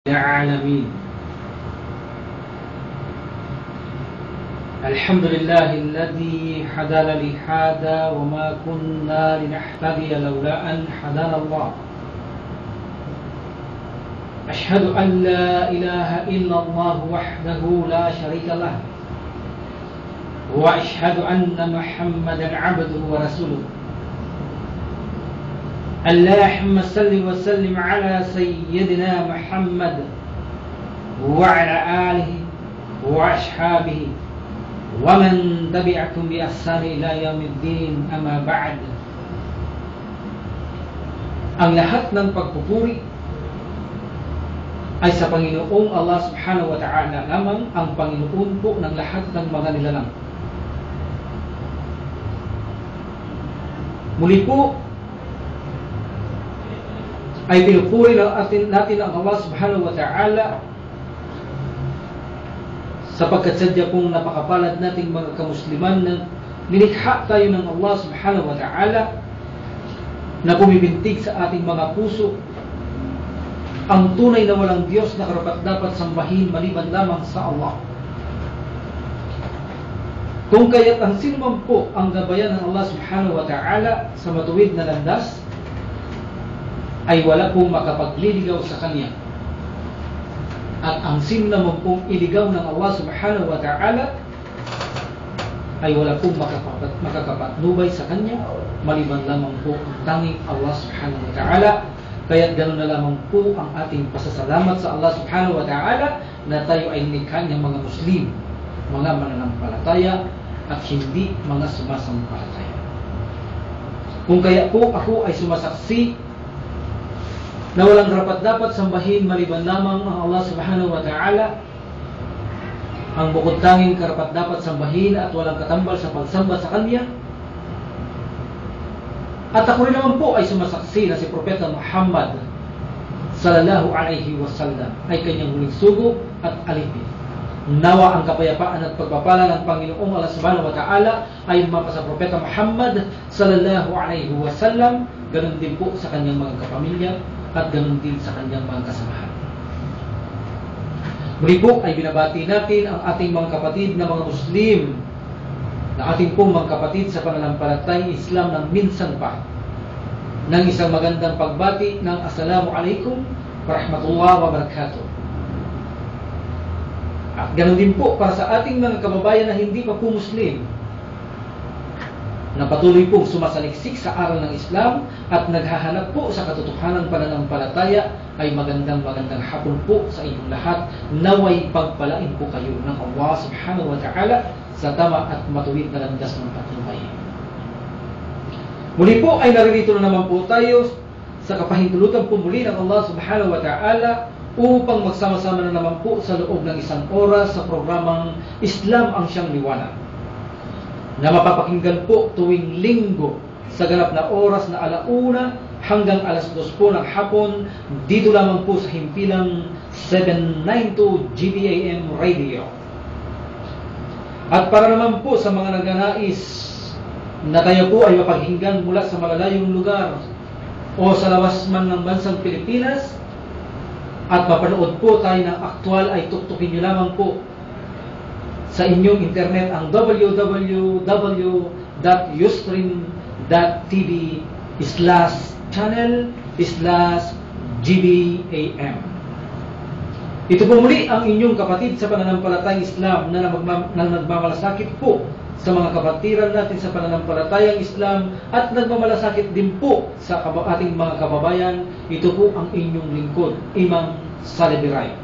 العالمين. الحمد لله الذي هدانا لهذا وما كنا لنهتدي لولا أن هدانا الله. أشهد أن لا إله إلا الله وحده لا شريك له وأشهد أن محمدا عبده ورسوله. اللهم صل وسلم على سيدنا محمد وعلى آله وأصحابه ومن تبعهم بإحسان إلى يوم الدين. أما بعد. Ang lahat ng pagpupuri ay sa Panginoong Allah Subhanahu wa Ta'ala lamang, ang Panginoon po ng lahat ng mga nilalang. Muli po ay pinupuri natin ang Allah Subhanahu wa Ta'ala sapagkat sadya pong napakapalad nating mga kamusliman na nilikha tayo ng Allah Subhanahu wa Ta'ala na bumibintig sa ating mga puso ang tunay na walang Diyos na karapat-dapat sambahin maliban lamang sa Allah. Kung kaya't ang sinuman po ang gabayan ng Allah Subhanahu wa Ta'ala sa matuwid na landas ay wala pong makapagliligaw sa Kanya. At ang sino naman pong iligaw ng Allah Subhanahu wa Ta'ala ay wala pong makakapatnubay sa Kanya maliban lamang po ang tanging Allah Subhanahu wa Ta'ala. Kaya't ganoon na lamang po ang ating pasasalamat sa Allah Subhanahu wa Ta'ala na tayo ay nilikha niyang mga Muslim, mga mananampalataya at hindi mga sumasampalataya. Kung kaya po ako ay sumasaksi na walang karapat-dapat sambahin maliban lamang ang Allah Subhanahu wa Ta'ala, ang bukod tanging karapat-dapat sambahin at walang katambal sa pagsamba sa Kanya. At ako rin naman po ay sumasaksi na si Propeta Muhammad sallallahu alaihi wasallam ay kanyang huling sugo at alipin. Nawa ang kapayapaan at pagpapala ng Panginoong Allah Subhanahu wa Ta'ala ay mapasa Propeta Muhammad sallallahu alaihi wasallam, ganun din po sa kanyang mga kapamilya at ganun din sa kanyang mga kasamahan. Muli po ay binabati natin ang ating mga kapatid na mga Muslim, na ating pong mga kapatid sa pananampalatayang Islam ng minsan pa ng isang magandang pagbati ng Assalamu alaikum warahmatullahi wabarakatuh. At ganun din po para sa ating mga kababayan na hindi pa po Muslim, na patuloy pong sumasaliksik sa aral ng Islam at naghahanap po sa katotohanan pananampalataya, ay magandang hapon po sa inyong lahat. Naway pagpalain po kayo ng Allah Subhanahu wa Ta'ala sa tama at matuwid na landas ng patnubay. Muli po ay naririto na naman po tayo sa kapahintulutan po muli ng Allah Subhanahu wa Ta'ala upang magsama-sama na naman po sa loob ng isang oras sa programang Islam ang Siyang Liwanag, na mapapakinggan po tuwing linggo sa ganap na oras na 1:00 hanggang 2:00 po ng hapon, dito lamang po sa himpilang 792 GBAM Radio. At para naman po sa mga nagnanais na tayo po ay mapakinggan mula sa malalayong lugar o sa labas man ng bansang Pilipinas, at mapanood po tayo ng aktwal, ay tuktukin nyo lamang po sa inyong internet ang www.ustream.tv/channel/GBAM. Ito po muli ang inyong kapatid sa pananampalatayang Islam na nagmamalasakit po sa mga kapatiran natin sa pananampalatayang Islam at nagmamalasakit din po sa ating mga kababayan. Ito po ang inyong lingkod, Imam Salibiray.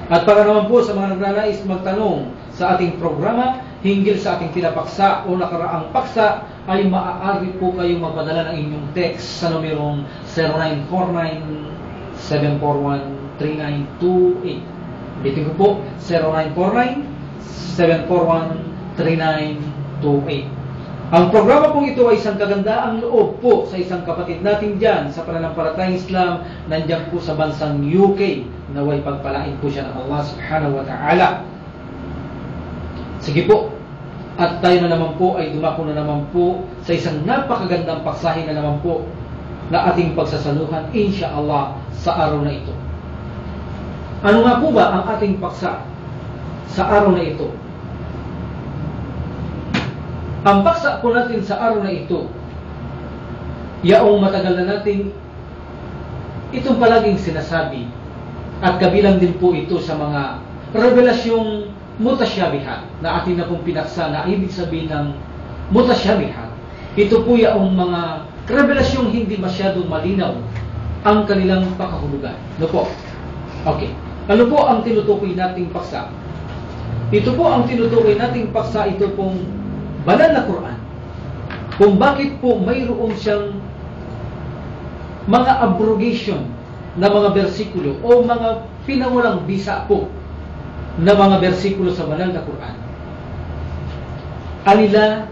At para naman po sa mga nagnanais magtanong sa ating programa hinggil sa ating pinapaksa o nakaraang paksa, ay maaari po kayong magpadala ng inyong text sa numerong 0949-741-3928. Bitin ko po, 0949-741-3928. Ang programa pong ito ay isang kagandaang loob po sa isang kapatid natin dyan sa pananampalatayang Islam, nandiyan po sa bansang UK. Naway pagpalain po siya ng Allah Subhanahu wa Ta'ala. Sige po, at tayo na naman po ay dumako na naman po sa isang napakagandang paksahin na naman po na ating pagsasaluhan insyaallah sa araw na ito. Ano nga po ba ang ating paksa sa araw na ito? Ang paksa po natin sa araw na ito, yaong matagal na natin itong palaging sinasabi, at kabilang din po ito sa mga revelasyong mutasyabihat na atin na pong pinaksa na ibig sabihin ng mutasyabihat. Ito po yaong mga revelasyong hindi masyadong malinaw ang kanilang pakahulugan. Ano po? Okay. Ano po ang tinutukoy nating paksa? Ito po ang tinutukoy nating paksa, ito pong banal na Quran. Kung bakit po mayroon siyang mga abrogation na mga bersikulo o mga pinawalang bisa po na mga bersikulo sa banal na Quran. Anila,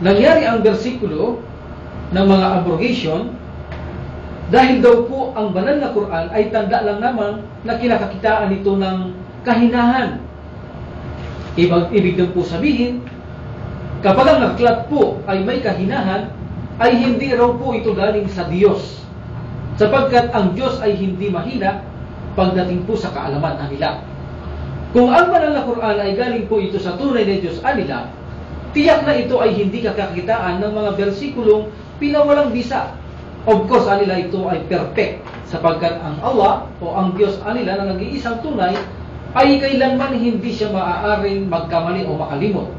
nangyari ang bersikulo ng mga abrogation dahil daw po ang banal na Quran ay tanda lang naman na kinakakitaan ito ng kahinahan. Ibig din po sabihin, kapag ang aklat po ay may kahinahan, ay hindi raw po ito galing sa Diyos. Sapagkat ang Diyos ay hindi mahina pagdating po sa kaalaman nila. Kung ang banal na Quran ay galing po ito sa tunay na Diyos nila, tiyak na ito ay hindi kakakitaan ng mga bersikulong pinawalang bisa. Of course, nila ito ay perfect, sapagkat ang Allah o ang Diyos nila na nag-iisang tunay ay kailanman hindi siya maaaring magkamali o makalimot.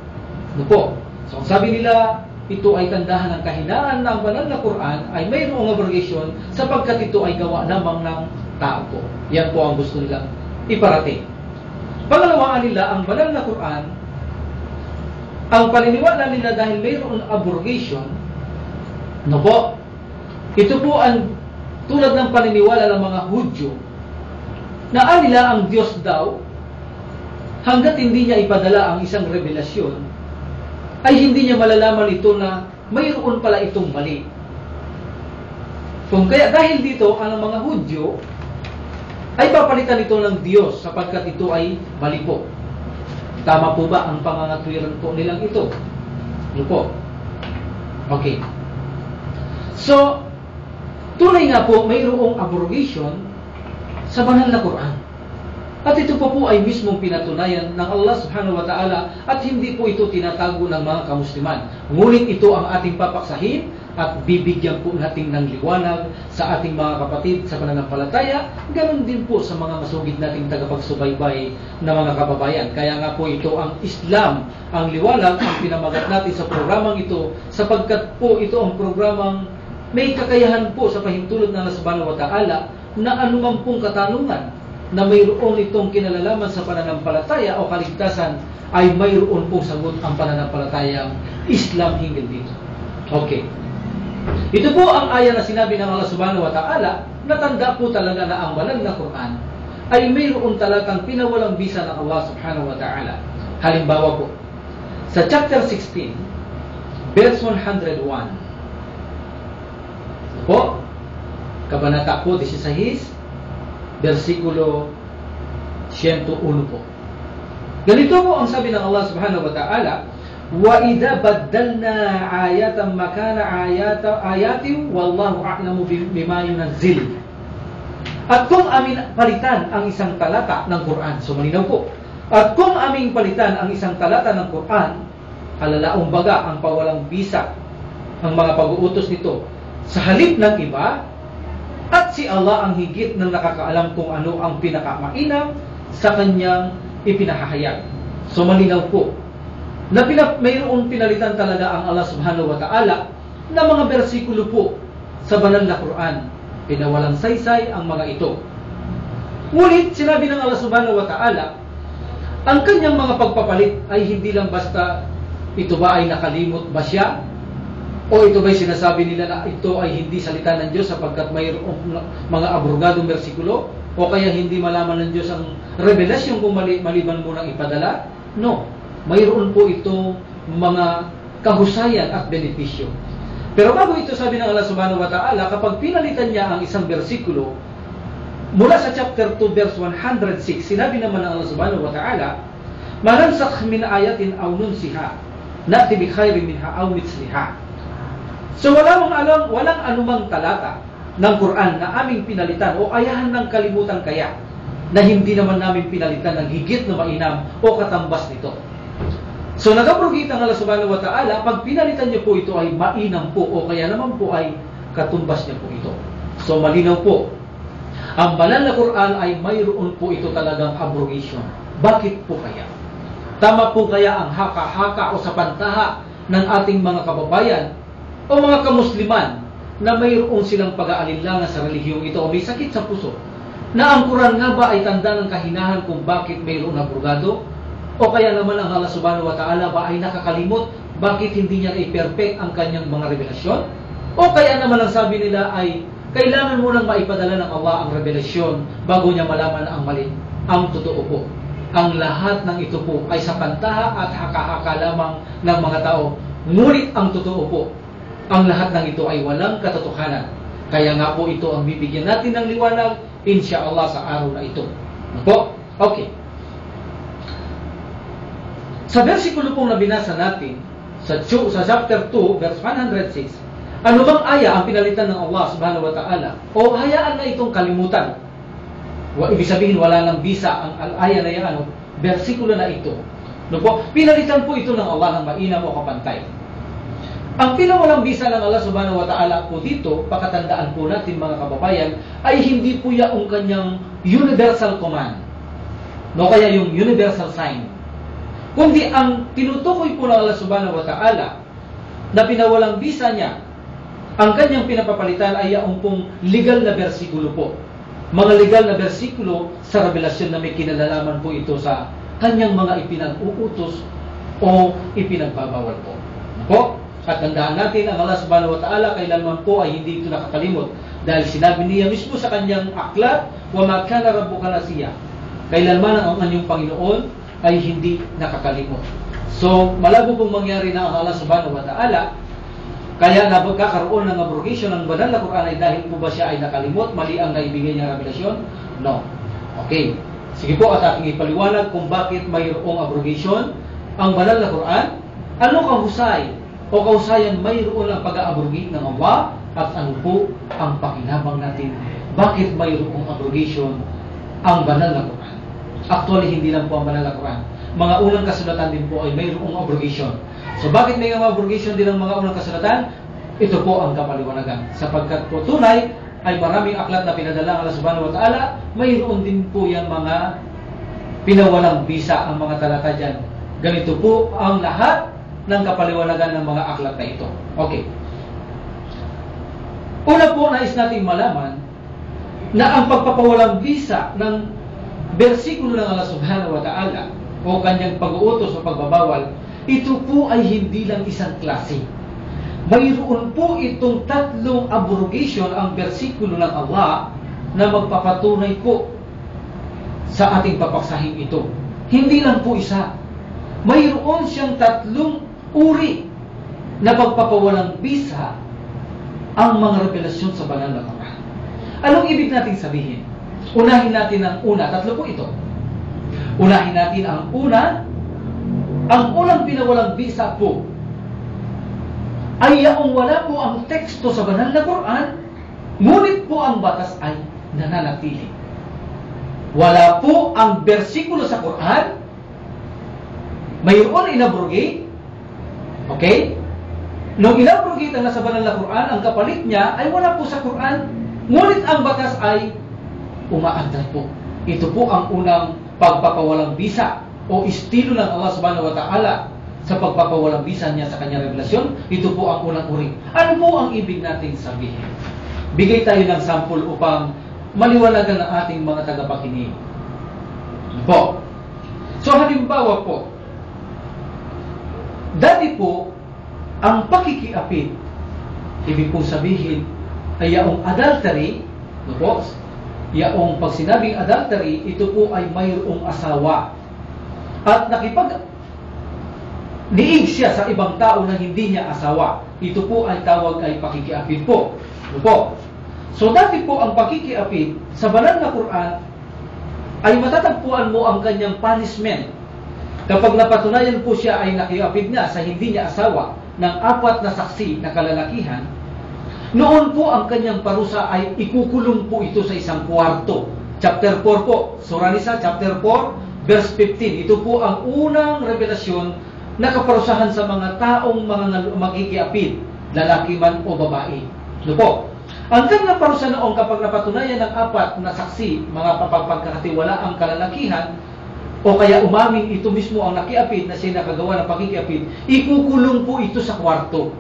Ano po? So, sabi nila, ito ay tandahan ng kahinaan na ang banal na Quran ay mayroong abrogation sapagkat ito ay gawa lamang ng tao po. Yan po ang gusto nilang iparating. Pangalawa nila, ang banal na Quran, ang paniniwala nila dahil mayroong abrogation, no po, ito po ang tulad ng paniniwala ng mga Hudyo na nila ang Diyos daw hanggat hindi niya ipadala ang isang revelasyon ay hindi niya malalaman ito na mayroon pala itong mali. Kung kaya dahil dito ang mga Hudyo ay papalitan ito ng Diyos sapagkat ito ay mali po. Tama po ba ang pangangatwiran po nilang ito? Ano po? Okay. So, tunay nga po mayroong abrogation sa banal na Quran. At ito po ay mismong pinatunayan ng Allah subhanahu wa ta'ala at hindi po ito tinatago ng mga kamusliman. Ngunit ito ang ating papaksahin at bibigyan po natin ng liwanag sa ating mga kapatid sa pananampalataya, ganun din po sa mga masugid nating tagapagsubaybay na mga kababayan. Kaya nga po ito ang Islam, ang liwanag, ang pinamagat natin sa programang ito sapagkat po ito ang programang may kakayahan po sa pahintulot ng Allah subhanahu wa ta'ala na anumang pong katanungan na mayroon itong kinalalaman sa pananampalataya o kaligtasan ay mayroon pong sagot ang pananampalatayang Islam hinggil dito. Okay. Ito po ang aya na sinabi ng Allah subhanahu wa ta'ala na tanda po talaga na ang banal na Quran ay mayroon talagang pinawalang bisa ng Allah subhanahu wa ta'ala. Halimbawa po, sa chapter 16, verse 101, po, kabanata po 16, versikulo 101 po. Ganito po ang sabi ng Allah subhanahu wa ta'ala, wa idha baddalna ayatan makana ayatin wallahu a'lamu bima yunazzil. At kung amin palitan ang isang talata ng Quran, so malinaw po, at kung aming palitan ang isang talata ng Quran, alalaong baga ang pawalang bisa ang mga pag-uutos nito sa halip ng iba, at si Allah ang higit na nakakaalam kung ano ang pinakamainam sa kanyang ipinahahayag. So malinaw po na mayroong pinalitan talaga ang Allah subhanahu wa ta'ala na mga bersikulo po sa banal na Quran. Pinawalang saysay ang mga ito. Ngunit sinabi ng Allah subhanahu wa ta'ala, ang kanyang mga pagpapalit ay hindi lang basta ito ba ay nakalimot ba siya, o ito ba'y sinasabi nila na ito ay hindi salita ng Diyos sapagkat mayroong mga abrogadong bersikulo, o kaya hindi malaman ng Diyos ang revelasyon kung maliban mo nang ipadala? No. Mayroon po ito mga kahusayan at benepisyo. Pero bago ito sabi ng Allah subhanahu wa ta'ala, kapag pinalitan niya ang isang bersikulo, mula sa chapter 2 verse 106, sinabi naman ng Allah subhanahu wa ta'ala, manansakh min ayatin aw nunsiha na'ti bi khairin minha aw mithliha. So walang anumang talata ng Quran na aming pinalitan o ayahan ng kalimutan kaya na hindi naman namin pinalitan ng higit na mainam o katambas nito. So nag-abrogate ang Allah subhanahu wa ta'ala, pag pinalitan niyo po ito ay mainam po o kaya naman po ay katumbas niya po ito. So malinaw po, ang banal na Quran ay mayroon po ito talagang abrogation. Bakit po kaya? Tama po kaya ang haka-haka o sapantaha ng ating mga kababayan o mga kamusliman na mayroon silang pag-aalinlangan sa relihiyong ito o may sakit sa puso na ang Quran nga ba ay tanda ng kahinahan kung bakit mayroon abrogado? O kaya naman ang Allah subhanahu wa ta'ala ba ay nakakalimot bakit hindi niya i-perfect ang kanyang mga revelasyon? O kaya naman ang sabi nila ay kailangan mo nang maipadala ng Allah ang revelasyon bago niya malaman ang mali. Ang totoo po, ang lahat ng ito po ay sapantaha at haka-haka lamang ng mga tao. Ngunit ang totoo po, ang lahat ng ito ay walang katotohanan. Kaya nga po ito ang bibigyan natin ng liwanag, insyaAllah sa araw na ito. Po? Okay. Sa versikulo pong nabinasa natin, sa chapter 2, verse 106, ano bang aya ang pinalitan ng Allah subhanahu wa ta'ala? O hayaan na itong kalimutan. Ibig sabihin, wala nang bisa ang aya na yan, versikulo na ito. Pinalitan po ito ng Allah ng mainam o kapantay. Ang pinawalang bisa ng Allah subhanahu wa ta'ala po dito, pakatandaan po natin mga kababayan, ay hindi po yung kanyang universal command. Kaya yung universal sign. Kundi ang tinutukoy po ng Allah subhanahu wa ta'ala na pinawalang bisa niya, ang kanyang pinapapalitan ay yung pong legal na versikulo po. Mga legal na versikulo sa revelasyon na may kinalalaman po ito sa kanyang mga ipinag-uutos o ipinagbabawal po. At tandaan natin, ang Allah subhanahu wa ta'ala kailanman po ay hindi ito nakakalimot. Dahil sinabi niya mismo sa kanyang aklat, وَمَا كَانَ رَبُّكَ نَسِيًّا. Kailanman ang inyong Panginoon ay hindi nakakalimot. So, malabo pong mangyari na ang Allah subhanahu wa ta'ala, kaya nagkakaroon ng abrogation ng banal na Quran ay dahil po ba siya ay nakalimot, mali ang naibigay niyang revelasyon? No. Okay. Sige po, at aking ipaliwanag kung bakit mayroong abrogation ang banal na Quran. Ano kahusay o kahusayan mayroon ang pag-aabrogate ng Allah at ano po ang pakinabang natin? Bakit mayroong abrogation ang banal na Quran? Actually, hindi lang po ang banal na Quran. Mga unang kasulatan din po ay mayroong abrogation. So bakit may abrogation din ang mga unang kasulatan? Ito po ang kapaliwanagan. Sapagkat po tunay ay maraming aklat na pinadala Allah subhanahu wa ta'ala, mayroon din po yan mga pinawalang bisa ang mga talata dyan. Ganito po ang lahat ng kapaliwanagan ng mga aklat na ito. Okay. Una po, nais natin malaman na ang pagpapawalang bisa ng bersikulo ng Allah subhanahu wa ta'ala o kanyang pag-uutos o pagbabawal, ito po ay hindi lang isang klase. Mayroon po itong tatlong abrogation ang bersikulo ng Allah na magpapatunay po sa ating papaksahing ito. Hindi lang po isa. Mayroon siyang tatlong uri na pagpapawalang bisa ang mga revelasyon sa banal na Quran. Anong ibig natin sabihin? Unahin natin ang una. Tatlo po ito. Unahin natin ang una. Ang unang pinawalang bisa po ay yaong wala po ang teksto sa banal na Quran, ngunit po ang batas ay nananatili. Wala po ang bersikulo sa Quran, mayroon inabrogate. Okay? Nung inabrogate ang nasa banal na Quran, ang kapalit niya ay wala po sa Quran, ngunit ang batas ay umaandar po. Ito po ang unang pagpapawalang bisa o estilo ng Allah subhanahu wa ta'ala sa pagpapawalang bisa niya sa kanyang revelasyon. Ito po ang unang uri. Ano po ang ibig natin sabihin? Bigay tayo ng sample upang maliwanagan ng ating mga tagapakinig. Po. So halimbawa po, dati po, ang pakikiapid, ibig pong sabihin, ay yaong adultery, no po? Yaong pag sinabing adultery, ito po ay mayroong asawa. At niig siya sa ibang tao na hindi niya asawa. Ito po ay tawag ay pakikiapid po. No po? So dati po ang pakikiapid sa banal na Quran ay matatagpuan mo ang kanyang punishment. Kapag napatunayan po siya ay nakiapid na sa hindi niya asawa ng 4 na saksi na kalalakihan, Noon po ang kanyang parusa ay ikukulong po ito sa isang kwarto. Chapter 4 po, Surah Nisa, chapter 4, verse 15. Ito po ang unang revelasyon na kaparusahan sa mga taong mga magigiapid, lalaki man o babae. Ano po? Ang kanyang parusa noon kapag napatunayan ng apat na saksi, mga pagkakatiwala ang kalalakihan, o kaya umamin ito mismo ang nakiapid na siya nakagawa ng pagkikiapid, ikukulong po ito sa kwarto.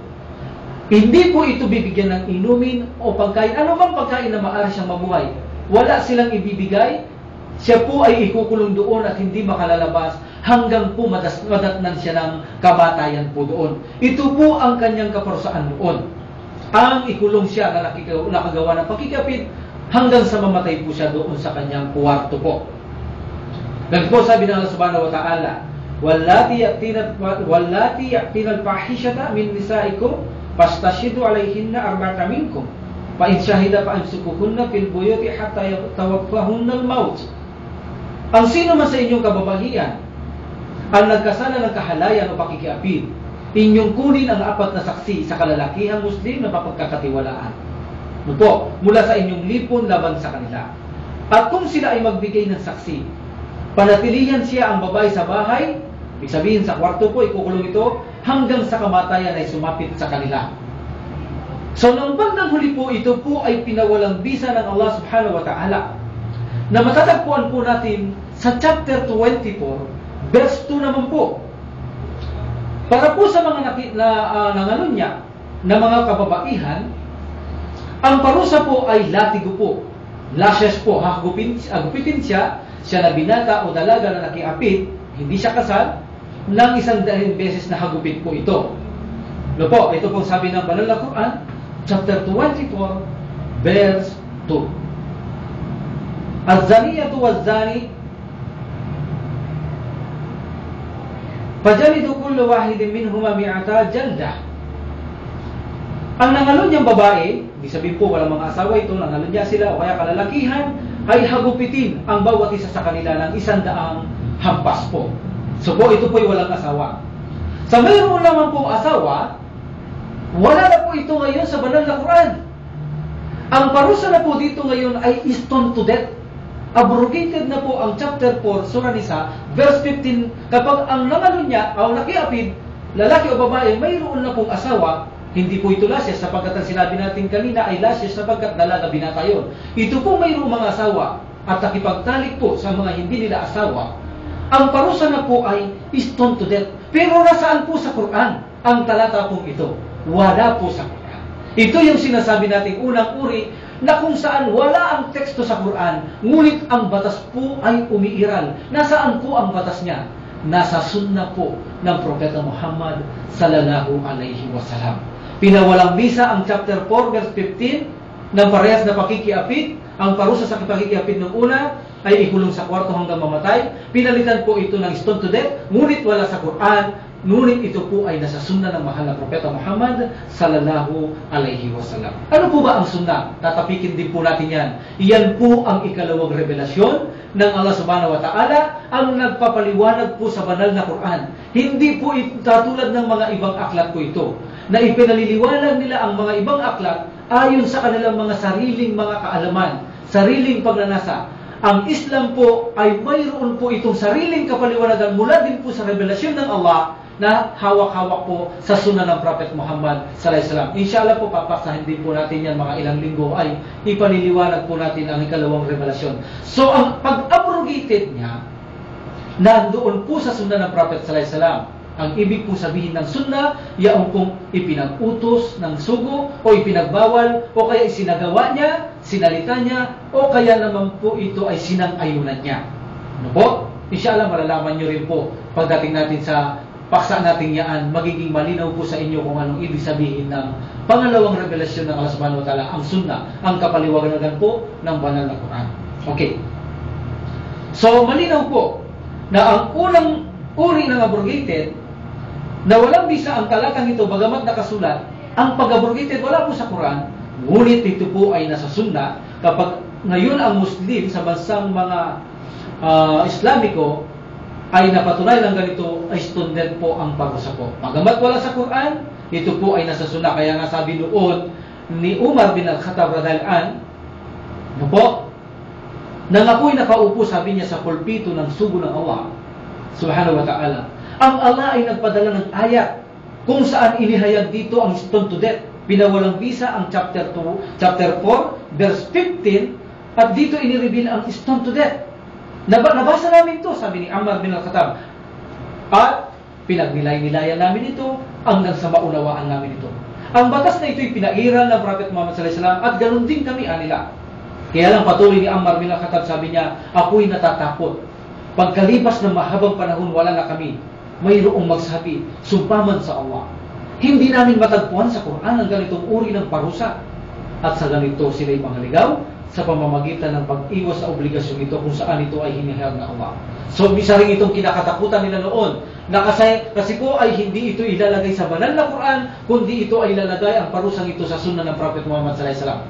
Hindi po ito bibigyan ng inumin o pagkain. Ano bang pagkain na maaari siyang mabuhay? Wala silang ibibigay. Siya po ay ikukulong doon at hindi makalalabas hanggang po madatnan siya ng kamatayan po doon. Ito po ang kanyang kaparusaan doon. Ang ikulong siya na nakagawa ng pagkikiapid hanggang sa mamatay po siya doon sa kanyang kwarto po. Ganito po sabi ng Allah subhanahu wa ta'ala, Wallati ya'tina al-fahishata min nisaikum fastashidu alayhinna arba'ata minkum fa in shahida fa amsikuhunna fil buyuti hatta tawaffahunna al-maut. Ang sino man sa inyong kababahian ang nagkasala ng kahalayan o pakikiapid, inyong kunin ang apat na saksi sa kalalakihang Muslim na mapagkakatiwalaan. Ano po? Mula sa inyong lipon laban sa kanila. At kung sila ay magbigay ng saksi, panatilihan siya ang babae sa bahay, ibig sabihin sa kwarto po, ikukulong ito, hanggang sa kamatayan ay sumapit sa kanila. So, noong bandang huli po, ito po ay pinawalang bisa ng Allah subhanahu wa ta'ala, na matatagpuan po natin sa chapter 24, verse 2 naman po. Para po sa mga nangalunya na mga kababaihan, ang parusa po ay latigo po. Lashes po, hagupitin siya na binata o dalaga na nakiapid, hindi siya kasal, ng 100 beses na hagupit po ito. No po, ito pong sabi ng Banal na Quran, chapter 24, verse 2. Az-zaniyatu waz-zani fajalidu kullu wahidin minhuma mi'ata jaldah. Ang nangalunyang babae, ibig sabihin po walang mga asawa ito, nangalunya sila o kaya kalalakihan, ay hagupitin ang bawat isa sa kanila ng 100 hampas po. So po, ito po ay walang asawa. Sa mayroon naman pong asawa, wala na po ito ngayon sa Banal na Quran. Ang parusa na po dito ngayon ay stone to death. Abrogated na po ang chapter 4, Surah Nisa, verse 15, kapag ang nangalunya o nakiapid, lalaki o babae, mayroon na pong asawa, hindi po ito lashes sapagkat ang sinabi natin kanina ay lashes sapagkat dalaga binata yun. Ito po mayroong mga asawa at nakipagtalik po sa mga hindi nila asawa. Ang parusa na po ay stone to death. Pero nasaan po sa Quran ang talata pong ito? Wala po sa Quran. Ito yung sinasabi nating unang uri na kung saan wala ang teksto sa Quran, ngunit ang batas po ay umiiral. Nasaan po ang batas niya? Nasa sunna po ng Propeta Muhammad sallallahu alaihi wasallam. Pinawalang bisa ang chapter 4 verse 15 ng parehas na pakikiapid. Ang parusa sa pakikiapid ng una ay ikulong sa kwarto hanggang mamatay. Pinalitan po ito ng stone to death, ngunit wala sa Quran, ngunit ito po ay nasa sunna ng mahal na Propeta Muhammad sallallahu alaihi wasallam. Ano po ba ang sunna? Tatapikin din po natin yan. Iyan po ang ikalawang revelasyon ng Allah subhanahu wa ta'ala, ang nagpapaliwanag po sa banal na Quran. Hindi po katulad ng mga ibang aklat po ito, na ipinaliliwanag nila ang mga ibang aklat ayon sa kanilang mga sariling mga kaalaman, sariling pagnanasa. Ang Islam po ay mayroon po itong sariling kapaliwanagan mula din po sa revelasyon ng Allah na hawak-hawak po sa sunnah ng Prophet Muhammad sallallahu alaihi wasallam. Inshallah po papasahin din po natin yan mga ilang linggo ay ipaliliwanag po natin ang ikalawang revelasyon. So ang pag-abrogated niya nandoon po sa sunnah ng Prophet sallallahu alaihi wasallam. Ang ibig po sabihin ng sunnah, yaong kung ipinag-utos ng sugo o ipinagbawal o kaya isinagawa niya, sinalita niya o kaya naman po ito ay sinang-ayunan niya. Ano po? Inshallah malalaman nyo rin po pagdating natin sa paksa natin yaan, magiging malinaw po sa inyo kung anong ibig sabihin ng pangalawang revelasyon ng Allah subhanahu wa ta'ala, ang sunnah, ang kapaliwanagan po ng banal na Quran. Okay. So malinaw po na ang unang uri ng abrogated na walang bisa ang talatang ito bagamat nakasulat, ang pag-abrogated wala po sa Quran, ngunit ito po ay nasa sunna. Kapag ngayon ang Muslim sa bansang mga Islamiko ay napatunay ng ganito, ay stone po ang parusa po. Bagamat wala sa Quran, ito po ay nasa sunna. Kaya nga sabi noon ni Umar bin Al-Khattab radhiyallahu anhu po, nang ako'y nakaupo, sabi niya, sa pulpito ng sugo ng Allah subhanahu wa ta'ala, ang Allah ay nagpadala ng ayat kung saan inihayag dito ang stone to death. Pinawalang bisa ang chapter 4, verse 15, at dito inireveal ang stone to death. Nabasa namin ito, sabi ni Umar bin Al-Khattab, at pinagnilay-nilayan namin ito hanggang sa maunawaan namin ito. Ang batas na ito'y pinairal ng Prophet Muhammad sallallahu alaihi wasallam, at ganun din kami anila. Kaya lang patuloy ni Umar bin Al-Khattab, sabi niya, ako'y natatakot. Pagkalipas ng mahabang panahon, wala na kami. Mayroong magsabi, sumpaman sa Allah. Hindi namin matagpuan sa Quran ang ganitong uri ng parusa. At sa ganito sila'y manghaligaw sa pamamagitan ng pag-iwas sa obligasyon ito kung saan ito ay hinihayag ng Allah. So, isa rin itong kinakatakutan nila noon. Na kasi po ay hindi ito ilalagay sa banal na Quran, kundi ito ay ilalagay ang parusang ito sa sunnah ng Prophet Muhammad sallallahu alaihi wasallam.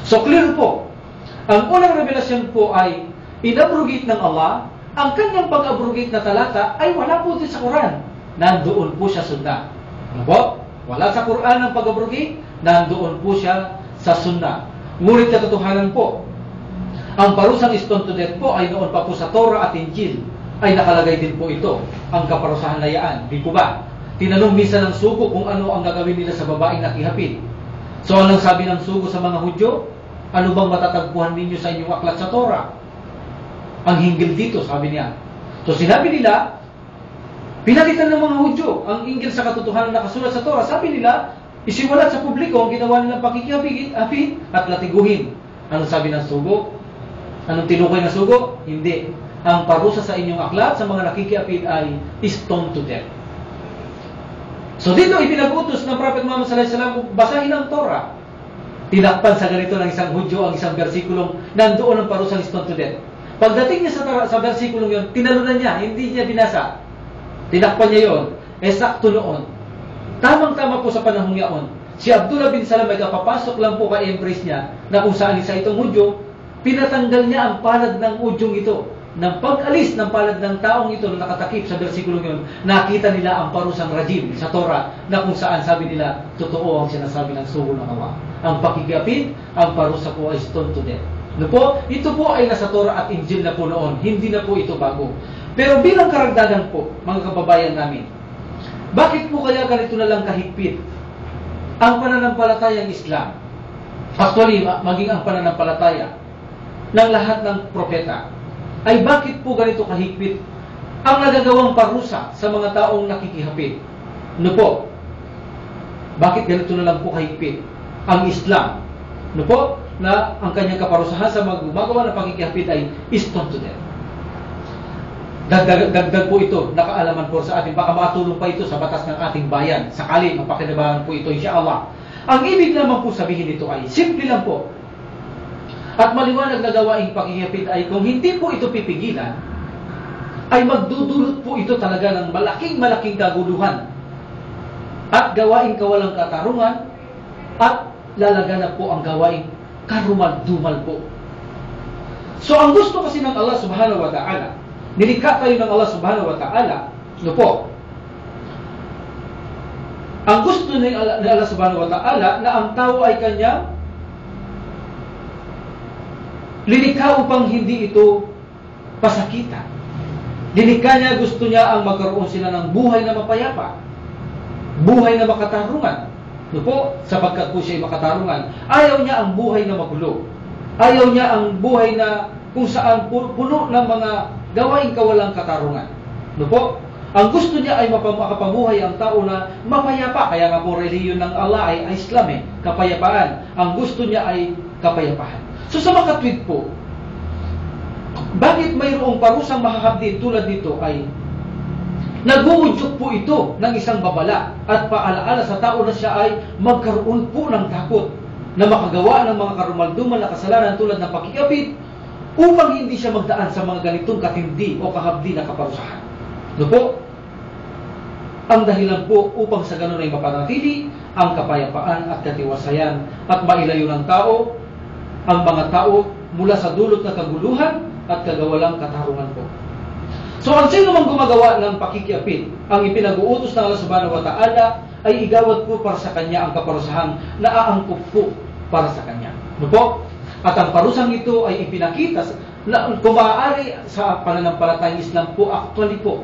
So, clear po. Ang unang revelasyon po ay inabrogate ng Allah. Ang kanyang pag-abrogate na talata ay wala po din sa Quran. Nandoon po siya sunnah. Ano po? Wala sa Quran ang pag-abrogate, nandoon po siya sa sunnah. Ngunit katotohanan po, ang parusang stone to death po ay noon pa po sa Torah at Injil. Ay nakalagay din po ito, ang kaparusahan na yaan. Di po ba? Tinanong minsan ng sugo kung ano ang gagawin nila sa babaeng nakihapid. So anong sabi ng sugo sa mga Hudyo? Ano bang matatagpuan ninyo sa inyong aklat sa Torah? Ang hinggil dito, sabi niya. So sinabi nila, pinalitan ng mga Hudyo ang hinggil sa katotohanan na nakasulat sa Torah. Sabi nila, isiwalat sa publiko ang ginawa nilang pakikihapid at latiguhin. Anong sabi ng sugo? Anong tinukoy ng sugo? Hindi. Ang parusa sa inyong aklat sa mga nakikiapid ay stone to death. So dito ipinag-utos ng Prophet Muhammad sallallahu alaihi wasallam, basahin ang Torah. Tinakpan sa ganito ng isang Hudyo ang isang bersikulong nandoon ang parusang stone to death. Pagdating niya sa bersikulong yon, tinalunan niya, hindi niya binasa. Tinakpan niya yon. Sakto noon. Tamang-tama po sa panahong yaon. Si Abdullah bin Salam ay kapapasok lang po kay empress niya na kung saan isa itong Hudyo, pinatanggal niya ang palad ng udyong ito. Nang pag-alis ng palad ng taong ito na nakatakip sa bersikulong yon, nakita nila ang parusang rajim sa Torah na kung saan sabi nila, totoo ang sinasabi ng sugo ng Allah. Ang pakikiapid, ang parusa po ay stone to death. No po? Ito po ay nasa Torah at Injil na po noon. Hindi na po ito bago. Pero bilang karagdagan po, mga kababayan namin, bakit po kaya ganito na lang kahigpit ang pananampalatayang Islam? Actually, maging ang pananampalataya ng lahat ng propeta, ay bakit po ganito kahigpit ang nagagawang parusa sa mga taong nakikihapit? No po? Bakit ganito na lang po kahigpit ang Islam? No po? Na ang kanyang kaparusahan sa mga gumagawa ng pakikihapit ay stone to death. Dagdag po ito, nakaalaman po sa ating, baka makatulong pa ito sa batas ng ating bayan. Sakali, mapakinabangan po ito, insyaAllah. Ang ibig naman po sabihin nito ay, simple lang po. At maliwanag na gawaing pakikihapit ay kung hindi po ito pipigilan, ay magdudulot po ito talaga ng malaking kaguluhan. At gawaing kawalang katarungan, at lalaganap po ang gawaing karumal-dumal po. So ang gusto kasi ng Allah subhanahu wa ta'ala, nilikha tayo ng Allah subhanahu wa ta'ala, no po, ang gusto ng Allah subhanahu wa ta'ala na ang tao ay kanyang lilikha upang hindi ito pasakitan. Lilikha niya, gusto niya ang magkaroon sila ng buhay na mapayapa, buhay na makatarungan. No po, sapagkat po siya ay makatarungan. Ayaw niya ang buhay na magulo. Ayaw niya ang buhay na kung saan puno ng mga gawaing kawalang katarungan. No po, ang gusto niya ay makapabuhay ang tao na mapayapa. Kaya nga po reliyon ng Allah ay Islam kapayapaan. Ang gusto niya ay kapayapaan. So sa makatwid po, bakit mayroong parusang makakabdi tulad dito ay nag-uudyok po ito ng isang babala at paalaala sa tao na siya ay magkaroon po ng takot na makagawa ng mga karumaldumal na kasalanan tulad ng pakikapit upang hindi siya magdaan sa mga ganitong katindi o kahabdi na kaparusahan. No po? Ang dahilan po upang sa ganun ay mapanatili ang kapayapaan at katiwasayan at mailayo ng tao, ang mga tao mula sa dulot na kaguluhan at kagawalang katarungan po. So ang sino mang gumagawa ng pakikiapid, ang ipinag-uutos ng Allah subhanahu wa ta'ala ay igawad po para sa kanya ang kaparusahang naaangkop po para sa kanya. Ano po? At ang parusang ito ay ipinakita kung maaari sa pananampalatayang Islam po, actually po,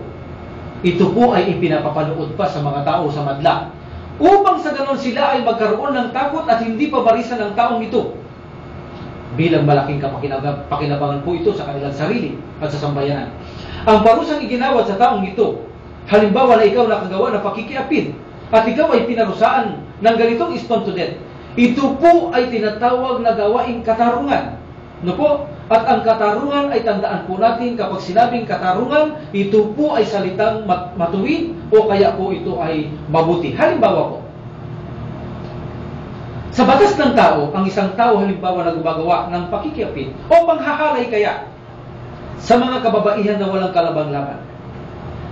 ito po ay ipinapapanood pa sa mga tao sa madla. Upang sa ganon sila ay magkaroon ng takot at hindi pabarisan ng taong ito. Bilang malaking pakinabangan po ito sa kanilang sarili at sa sambayanan. Ang parusang iginawad sa taong ito, halimbawa na ikaw nakagawa ng pakikiapid at ikaw ay pinarusaan ng ganitong stone to death, ito po ay tinatawag na gawaing katarungan. No po? At ang katarungan ay tandaan po natin kapag sinabing katarungan, ito po ay salitang matuwid o kaya po ito ay mabuti. Halimbawa po, sa batas ng tao, ang isang tao halimbawa na gumagawa ng pakikiapid o panghahalay kaya sa mga kababaihan na walang kalabang-laban.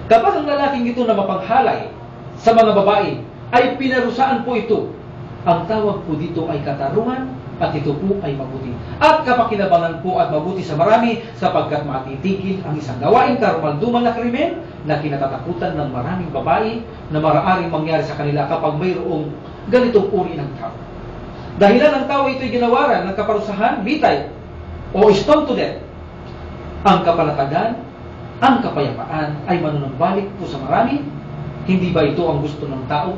Kapag ang lalaking ito na mapanghalay sa mga babae ay pinarusaan po ito, ang tawag po dito ay katarungan at ito po ay mabuti. At kapakinabangan po at mabuti sa marami sapagkat matitigil ang isang gawaing karumalduman na krimen na kinatatakutan ng maraming babae na maaaring mangyari sa kanila kapag mayroong ganitong uri ng tao. Dahilan ng tao ito'y ginawaran ng kaparusahan, bitay o stone to death. Ang kapanatagan, ang kapayapaan ay manunumbalik po sa marami. Hindi ba ito ang gusto ng tao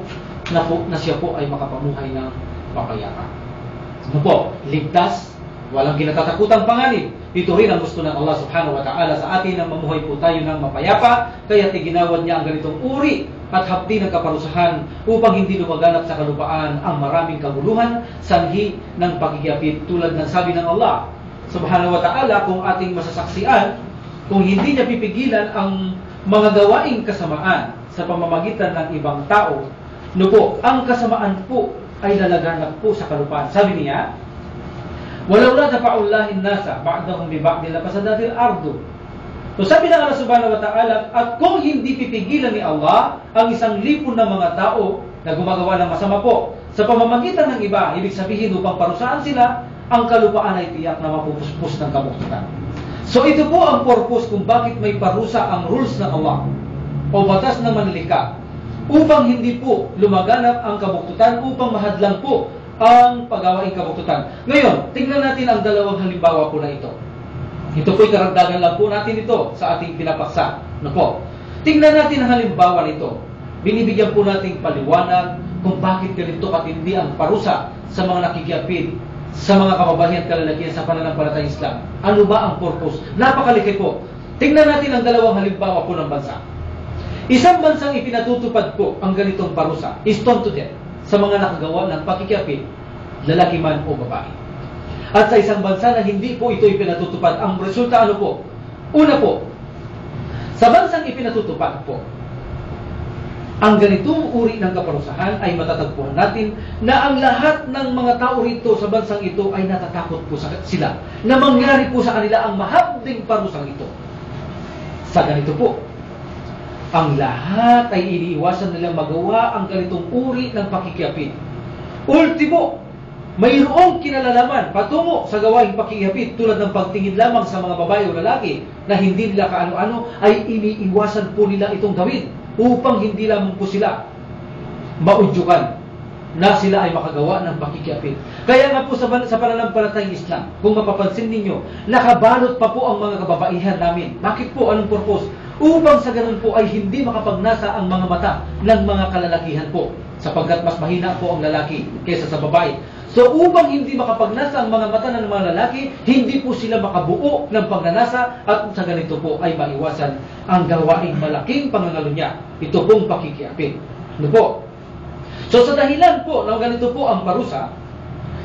na siya po ay makapamuhay ng mapayapa? Ano po? Ligtas, walang kinatatakutang panganib. Ito rin ang gusto ng Allah subhanahu wa ta'ala sa atin na mamuhay po tayo ng mapayapa. Kaya ginawad niya ang ganitong uri at hapdi ng kaparusahan upang hindi lumaganap sa kalupaan ang maraming kaguluhan, sanhi ng pakikiapid tulad ng sabi ng Allah subhanahu wa ta'ala, kung ating masasaksian, kung hindi niya pipigilan ang mga gawaing kasamaan sa pamamagitan ng ibang tao, no po, ang kasamaan po ay lalaganap po sa kalupaan. Sabi niya, "Walau la dafa'ullahi an-nasa ba'dahum bi ba'din lafasadatil ardu." So sabi ng Allah subhanahu wa ta'ala, at kung hindi pipigilan ni Allah ang isang lipon ng mga tao na gumagawa ng masama po sa pamamagitan ng iba, ibig sabihin upang parusahan sila, ang kalupaan ay tiyak na mapupuspos ng kabuktutan. So ito po ang purpose kung bakit may parusa ang rules ng Allah o batas ng manlilikha, upang hindi po lumaganap ang kabuktutan, upang mahadlang po ang paggawaing kabuktutan. Ngayon, tingnan natin ang dalawang halimbawa po na ito. Ito po'y karagdagan lang po natin ito sa ating pinapaksa. No po? Tingnan natin ang halimbawa nito. Binibigyan po nating paliwanag kung bakit ganito katindi ang parusa sa mga nakikiapid, sa mga kababayan at kalalakihan sa pananampalatayang Islam. Ano ba ang purpose? Napakalaki po. Tingnan natin ang dalawang halimbawa po ng bansa. Isang bansang ipinatutupad po ang ganitong parusa, stone to death, sa mga nakagawa ng pakikiapid, lalaki man o babae. At sa isang bansa na hindi po ito ipinatutupad, ang resulta ano po? Una po, sa bansang ipinatutupad po ang ganitong uri ng kaparusahan, ay matatagpuan natin na ang lahat ng mga tao rito sa bansang ito ay natatakot po sila na mangyari po sa kanila ang mahabding parusang ito. Sa ganito po, ang lahat ay iniiwasan nilang magawa ang ganitong uri ng pakikiapid. Ultimo, mayroong kinalalaman patungo sa gawaing pakikiapid tulad ng pagtingin lamang sa mga babae o lalaki na hindi nila kaano-ano, ay iniiwasan po nila itong gawin upang hindi lamang po sila maudyukan na sila ay makagawa ng pakikiapid. Kaya nga po sa pananampalatayang Islam, kung mapapansin ninyo, nakabalot pa po ang mga kababaihan namin. Bakit po? Anong purpose? Upang sa ganun po ay hindi makapagnasa ang mga mata ng mga kalalakihan po, sapagkat mas mahina po ang lalaki kaysa sa babae. So upang hindi makapagnasa ang mga mata ng mga lalaki, hindi po sila makabuo ng pagnanasa, at sa ganito po ay maiwasan ang gawaing malaking pangangalunya. Ito pong pakikiapid. Ano po? So sa dahilan po na ganito po ang parusa,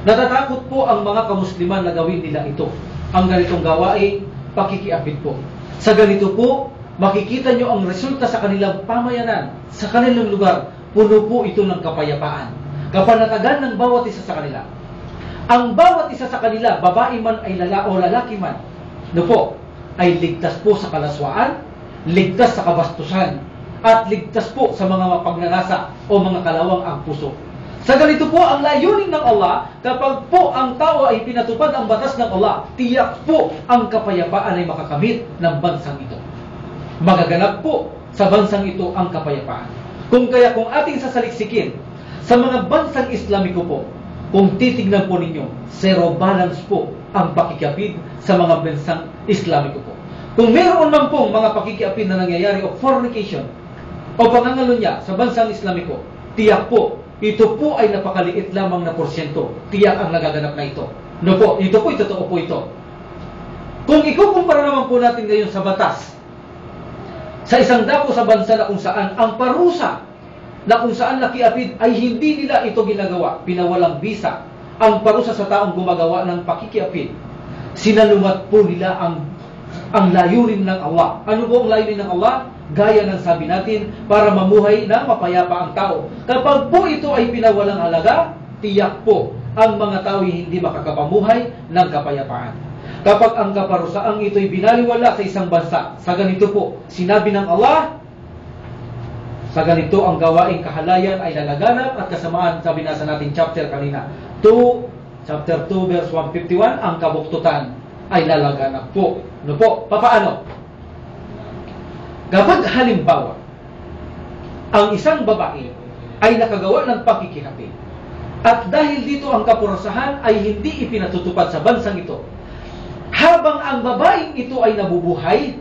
natatakot po ang mga kamusliman na gawin nila ito, ang ganitong gawaing pakikiapid po. Sa ganito po, makikita nyo ang resulta sa kanilang pamayanan, sa kanilang lugar. Puno po ito ng kapayapaan, kapanatagan ng bawat isa sa kanila. Ang bawat isa sa kanila, babae man ay lalaki man, no po, ay ligtas po sa kalaswaan, ligtas sa kabastusan, at ligtas po sa mga mapagnanasa o mga kalawang ang puso. Sa ganito po ang layunin ng Allah, kapag po ang tao ay pinatupad ang batas ng Allah, tiyak po ang kapayapaan ay makakamit ng bansang ito. Magaganap po sa bansang ito ang kapayapaan. Kung ating sasaliksikin sa mga bansang Islamiko po, kung titignan po ninyo, zero balance po ang pakikiapid sa mga bansang Islamiko po. Kung meron man pong mga pakikiapid na nangyayari o fornication o pangangalunya sa bansang Islamiko, tiyak po, ito po ay napakaliit lamang na porsyento. Tiyak ang nagaganap na ito. No po, ito po, totoo po ito. Kung ikukumpara naman po natin ngayon sa batas, sa isang dako sa bansa na kung saan ang parusa na kung saan nakiapid ay hindi nila ito ginagawa, pinawalang bisa ang parusa sa taong gumagawa ng pakikiapid, sinalungat po nila ang layunin ng Allah. Ano po ang layunin ng Allah? Gaya ng sabi natin, para mamuhay na mapayapa ang tao. Kapag po ito ay pinawalang halaga, tiyak po ang mga tao ay hindi makakapamuhay ng kapayapaan. Kapag ang kaparusaang ito'y binaliwala sa isang bansa, sa ganito po, sinabi ng Allah, sa ganito ang gawaing kahalayan ay lalaganap at kasamaan, sabi nasa natin chapter kanina, chapter 2 verse 151, ang kabuktutan ay lalaganap po. No po, papaano? Kapag halimbawa, ang isang babae ay nakagawa ng pakikihapid, at dahil dito ang kaparusahan ay hindi ipinatutupad sa bansang ito, habang ang babaeng ito ay nabubuhay,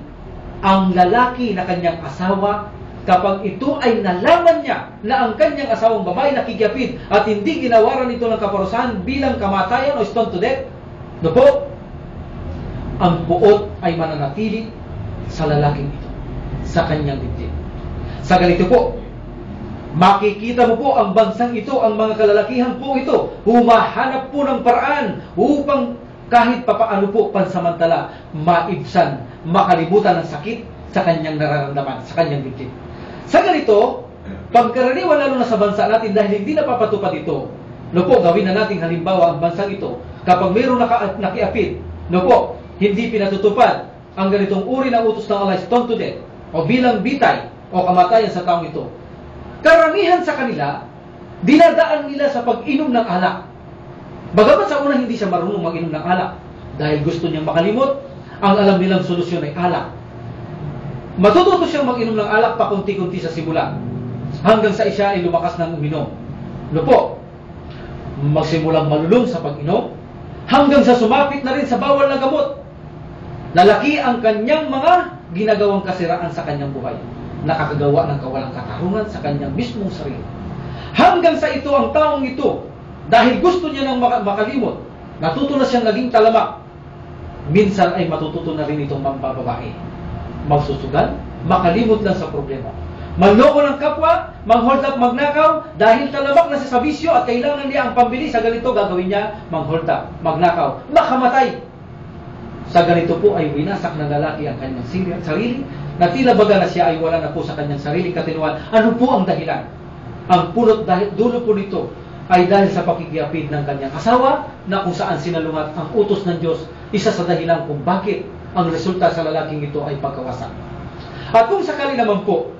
ang lalaki na kanyang asawa, kapag ito ay nalaman niya na ang kanyang asawang babae nakikiapid at hindi ginawaran ito ng kaparusahan bilang kamatayan o stone to death, no po, ang puot ay mananatili sa lalaking ito, sa kanyang dibdib. Sa ganito po, makikita mo po ang bansang ito, ang mga kalalakihan po ito, humahanap po ng paraan upang kahit papaano po pansamantala, maibsan, makalimutan ng sakit sa kanyang nararamdaman, sa kanyang dibdib. Sa ganito, pagkaraniwan lalo na sa bansa natin dahil hindi napapatupad ito, no po, gawin na natin halimbawa ang bansang ito, kapag mayroong nakiapid, no po, hindi pinatutupad ang ganitong uri ng utos ng Allah, stone to death, o bilang bitay o kamatayan sa taong ito, karamihan sa kanila, dinadaan nila sa pag-inom ng alak. Bagamat sa una hindi siya marunong mag-inom ng alak, dahil gusto niyang makalimot, ang alam nilang solusyon ay alak. Matututo siyang mag-inom ng alak pa kunti-kunti sa simula, hanggang sa siya ay lumakas ng uminom. No po, magsimulang malulong sa pag-inom, hanggang sa sumapit na rin sa bawal na gamot. Lalaki ang kanyang mga ginagawang kasiraan sa kanyang buhay, nakakagawa ng kawalang katarungan sa kanyang mismong sarili. Hanggang sa ito ang taong ito, dahil gusto niya ng makalimot, natuto na siyang naging talamak. Minsan ay matututo na rin itong mambababae. Magsusugal, makalimot lang sa problema. Manloko ng kapwa, mang-hold up, magnakaw, dahil talamak na siya sa bisyo at kailangan niya ang pambili sa ganito, gagawin niya, mang-hold up, magnakaw, makamatay. Sa ganito po ay winasak ng lalaki ang kanyang sarili, na tila baga na siya ay wala na po sa kanyang sariling katinuan. Ano po ang dahilan? Ang punot dulo po nito ay dahil sa pakikiapid ng kanyang asawa, na kung saan sinalungat ang utos ng Diyos, isa sa dahilan kung bakit ang resulta sa lalaking ito ay pagkawasak. At kung sakali naman po,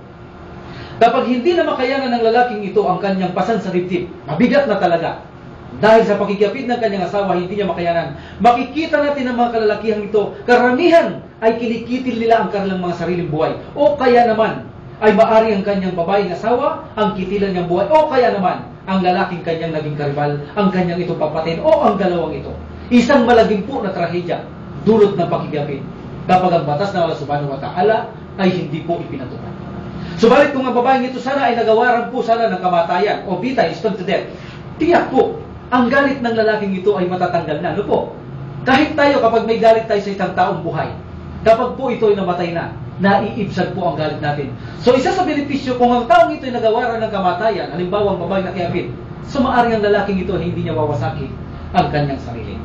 kapag hindi na makayanan ng lalaking ito ang kanyang pasan sa dibdib, mabigat na talaga, dahil sa pakikiapid ng kanyang asawa, hindi niya makayanan, makikita natin ang mga kalalakihan ito, karamihan ay kinikitil nila ang kanilang mga sariling buhay, o kaya naman ay maari ang kanyang babaeng asawa ang kitilan niyang buhay, o kaya naman ang lalaking kanyang naging karibal ang kanyang itong papatin, o ang dalawang ito. Isang malagim po na trahedya dulot ng pakikiapid kapag ang batas ng Allah subhanahu wa ta'ala ay hindi po ipinatupad. Subalit kung ang babaeng ito sana ay nagawaran po sana ng kamatayan o bitay, stone to death, tiyak po ang galit ng lalaking ito ay matatanggal na. Ano po? Kahit tayo, kapag may galit tayo sa isang taong buhay, kapag po ito ay namatay na, naiibsan po ang galit natin. So isa sa benepisyo, kung ang taong ito ay nagawaran ng kamatayan, halimbawa ang babaeng nakiapid, so maaari ang lalaking ito hindi niya wawasaki ang kanyang sarili.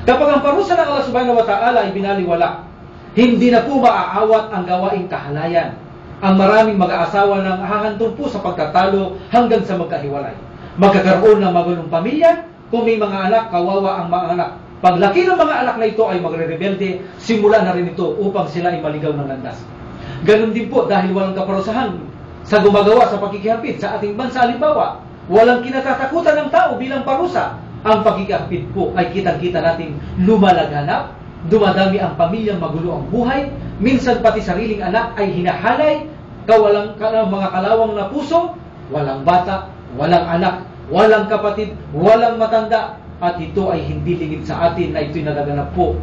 Kapag ang parusa ng Allah subhanahu wa ta'ala ay binaliwala, hindi na po maaawat ang gawaing kahalayan. Ang maraming mag-aasawa nang hahandong po sa pagtatalo hanggang sa magkahiwalay. Magkakaroon ng magulong pamilya, kung may mga anak, kawawa ang mga anak. Paglaki ng mga anak na ito ay magre-rebelde, simula na rin ito upang sila ay maligaw ng landas. Ganon din po dahil walang kaparusahan sa gumagawa sa pakikihapid sa ating bansa. Halimbawa, walang kinatatakutan ng tao bilang parusa. Ang pakikihapid po ay kitang-kita natin lumalaganap, dumadami ang pamilyang magulo ang buhay, minsan pati sariling anak ay hinahalay, mga kalawang na puso, walang bata, walang anak, walang kapatid, walang matanda, at ito ay hindi lingid sa atin na ito'y nagaganap po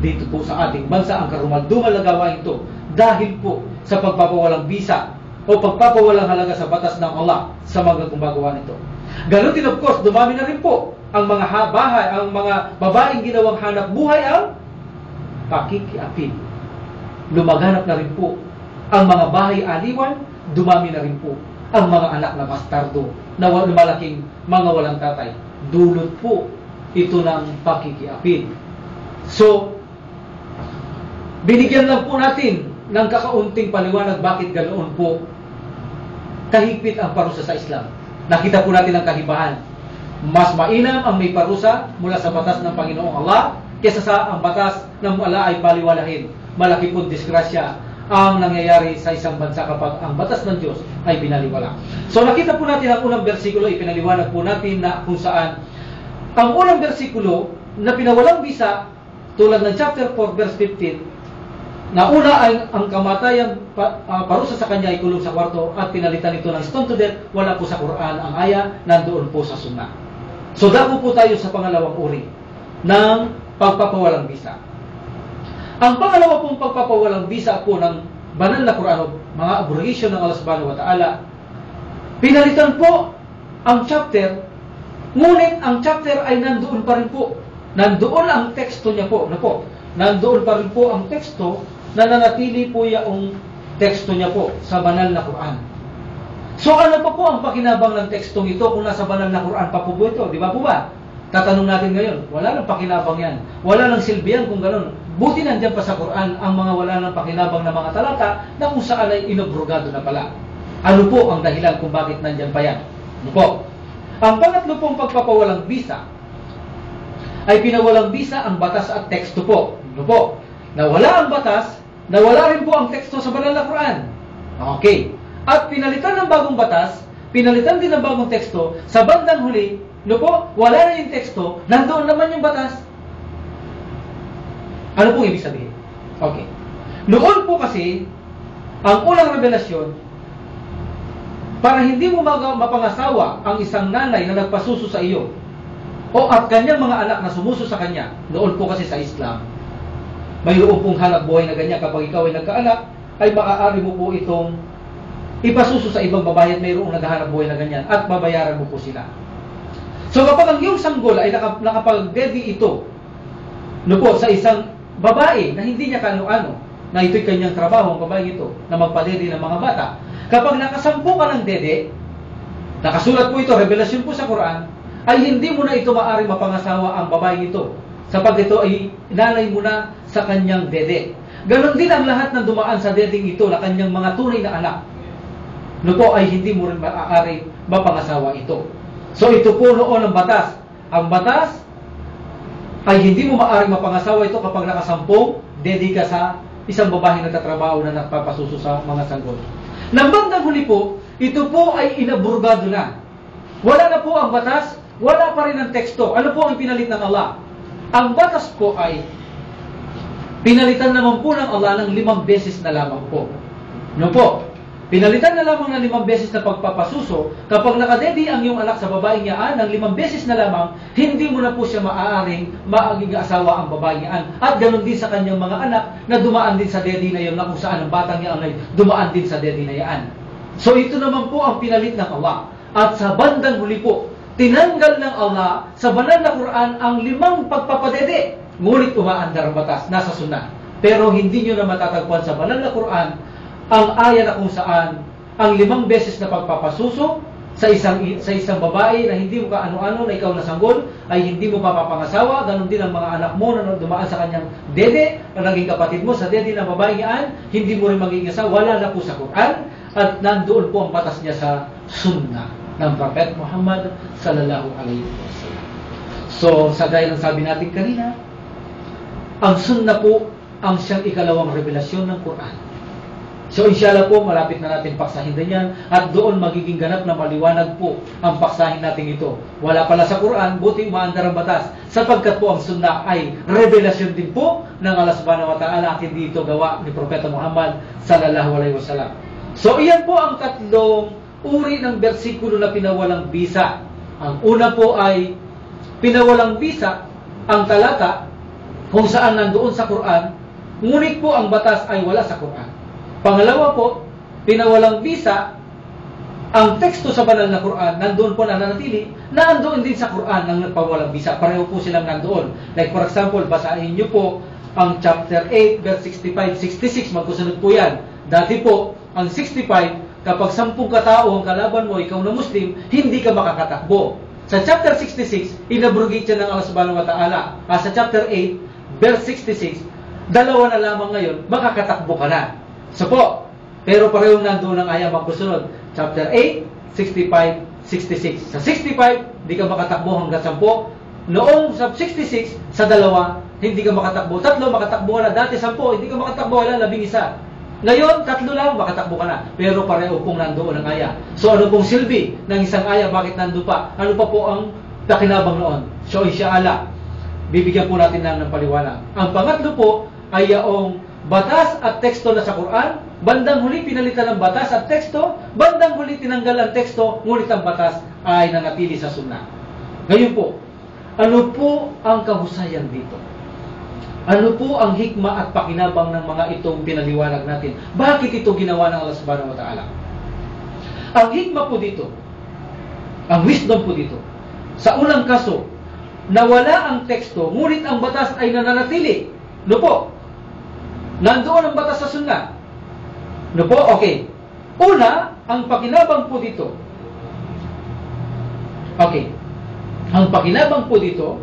dito po sa ating bansa. Ang karumal-dumal na gawain ito dahil po sa pagpapawalang bisa o pagpapawalang halaga sa batas ng Allah sa mga gumagawa nito. Ganon din of course, dumami na rin po ang mga bahay, ang mga babaeng ginawang hanap buhay ang pakikiapid. Lumaganap na rin po ang mga bahay aliwan, dumami na rin po ang mga anak na bastardo na malaking mga walang tatay. Dulot po ito ng pakikiapid. So, binigyan lang po natin ng kakaunting paliwanag bakit ganoon po kahigpit ang parusa sa Islam. Nakita po natin ang kahibahan. Mas mainam ang may parusa mula sa batas ng Panginoong Allah kaysa sa ang batas ng Allah ay baliwalahin. Malaki pong disgrasya ang nangyayari sa isang bansa kapag ang batas ng Diyos ay binaliwala. So nakita po natin ang unang bersikulo, ipinaliwanag po natin na kung saan ang unang bersikulo na pinawalang bisa tulad ng chapter 4 verse 15 na una ay ang kamatayan parusa sa kanya ay kulong sa kwarto at pinalitan ito ng stone to death. Wala po sa Quran ang aya, nandoon po sa Sunnah. So dako po tayo sa pangalawang uri ng pagpapawalang bisa. Ang pangalawa pong pagpapawalang bisa po ng banal na Quran, mga abrogation ng Allah subhanahu wa ta'ala, pinalitan po ang chapter, ngunit ang chapter ay nandoon pa rin po. Nandoon ang teksto niya po. Nandoon pa rin po ang teksto na nanatili po yung teksto niya po sa banal na Quran. So ano pa po ang pakinabang ng tekstong ito kung nasa banal na Quran pa po ito? Di ba po ba? Tatanong natin ngayon, wala nang pakinabang yan. Wala nang silbihan kung gano'n. Buti nandiyan pa sa Quran ang mga wala nang pakinabang na mga talata na kung saan ay inobrogado na pala. Ano po ang dahilan kung bakit nandiyan pa yan? Ano po? Ang pangatlo pong pagpapawalang bisa ay pinawalang bisa ang batas at teksto po. Ano po? Nawala ang batas, nawala rin po ang teksto sa banal na Quran. Okay. At pinalitan ng bagong batas, pinalitan din ng bagong teksto, sa bandang huli, no po, wala na yung teksto, nandoon naman yung batas. Ano po ibig sabihin? Okay. Noon po kasi, ang unang revelasyon, para hindi mo mapangasawa ang isang nanay na nagpasuso sa iyo, o at kanyang mga anak na sumuso sa kanya, noon po kasi sa Islam, mayroon pong hanap buhay na ganyan kapag ikaw ay nagkaanak, ay maaari mo po itong ipasuso sa ibang babae at mayroong naghahanap buhay na ganyan at babayaran mo po sila. So kapag ang iyong sanggol ay nakapag-dedi ito po, sa isang babae na hindi niya kano-ano, na ito'y kanyang trabaho, ang babae ito, na magpadedi ng mga bata, kapag nakasampu ka ng dede, nakasulat po ito, revelasyon po sa Quran, ay hindi mo na ito maaari mapangasawa ang babae ito, sapag ito ay nanay mo na sa kanyang dede. Ganon din ang lahat ng dumaan sa deding ito na kanyang mga tunay na anak, po ay hindi mo rin maaari mapangasawa ito. So ito po noon ang batas. Ang batas ay hindi mo maaari mapangasawa ito kapag nakasampung dedi ka sa isang babae na nagtatrabaho na nagpapasuso sa mga sanggol. Nang bandang huli po, ito po ay inaburgado na. Wala na po ang batas, wala pa rin ang teksto. Ano po ang pinalit ng Allah? Ang batas po ay pinalitan naman po ng Allah ng 5 beses na lamang po. No po? Pinalitan na lamang ng 5 beses na pagpapasuso. Kapag nakadedi ang iyong anak sa babaeng yaan ng 5 beses na lamang, hindi mo na po siya maaaring maging asawa ang babaeng yaan. At ganoon din sa kanyang mga anak na dumaan din sa dedi na yun, na kung saan ang batang yaan ay dumaan din sa dedi na yaan. So ito naman po ang pinalit ng Allah. At sa bandang huli po, tinanggal ng Allah sa banal na Quran ang 5 pagpapadede. Ngunit umaandar ang batas, nasa Sunnah. Pero hindi nyo na matatagpuan sa banal na Quran ang aya na kung saan ang 5 beses na pagpapasuso sa isang babae na hindi mo kaano-ano na ikaw na sanggol ay hindi mo mapapangasawa. Ganon din ang mga anak mo na dumaan sa kanyang dede na naging kapatid mo sa dede ng babae yan, hindi mo rin magiging asawa. Wala na po sa Quran at nandoon po ang batas niya sa Sunnah ng Prophet Muhammad sallallahu alaihi wasallam. So sa gaya ng sabi natin kanina, ang Sunnah po ang siyang ikalawang revelasyon ng Quran. So inshallah po, malapit na natin paksahin din yan at doon magiging ganap na maliwanag po ang paksahin natin ito. Wala pala sa Quran, buti umaandar ang batas sapagkat po ang Sunnah ay revelasyon din po ng Allah subhanahu wa ta'ala at hindi ito gawa ni Propeta Muhammad sallallahu alaihi wasallam. So iyan po ang tatlong uri ng bersikulo na pinawalang bisa Ang una po ay pinawalang bisa ang talata kung saan nandoon sa Quran, ngunit po ang batas ay wala sa Quran. Pangalawa po, pinawalang bisa ang teksto sa banal na Quran, nandoon po nananatili, nandoon din sa Quran ng nagpawalang bisa. Pareho po silang nandoon. Like for example, basahin niyo po ang chapter 8, verse 65-66, magkusunod po yan. Dati po, ang 65, kapag 10 katao ang kalaban mo, ikaw na Muslim, hindi ka makakatakbo. Sa chapter 66, inabrogate siya ng Allah subhanahu wa ta'ala. Sa chapter 8, verse 66, dalawa na lamang ngayon, makakatakbo ka na. So po, pero parehong nandoon ang ayah magkusunod. Chapter 8, 65, 66. Sa 65, hindi ka makatakbo hanggang 10. Noong sa 66, sa dalawa, hindi ka makatakbo. 3, makatakbo ka na. Dati 10, hindi ka makatakbo, wala 11. Ngayon, 3 lang, makatakbo ka na. Pero pareho pong nandoon ang aya. So ano pong silbi ng isang aya, bakit nandoon pa? Ano pa po ang pakinabang noon? So insyaAllah, bibigyan po natin ng paliwanag. Ang pangatlo po ay yaong batas at teksto na sa Quran, bandang huli pinalitan ng batas at teksto, bandang huli tinanggal ang teksto, ngunit ang batas ay nanatili sa sunnah. Ngayon po, ano po ang kahusayan dito? Ano po ang hikma at pakinabang ng mga itong pinaliwanag natin? Bakit ito ginawa ng Allah subhanahu wa ta'ala? Ang hikma po dito, ang wisdom po dito, sa unang kaso, nawala ang teksto, ngunit ang batas ay nananatili. No po? Nandoon ang batas sa sunnah. No po? Okay. Una, ang pakinabang po dito. Okay. Ang pakinabang po dito,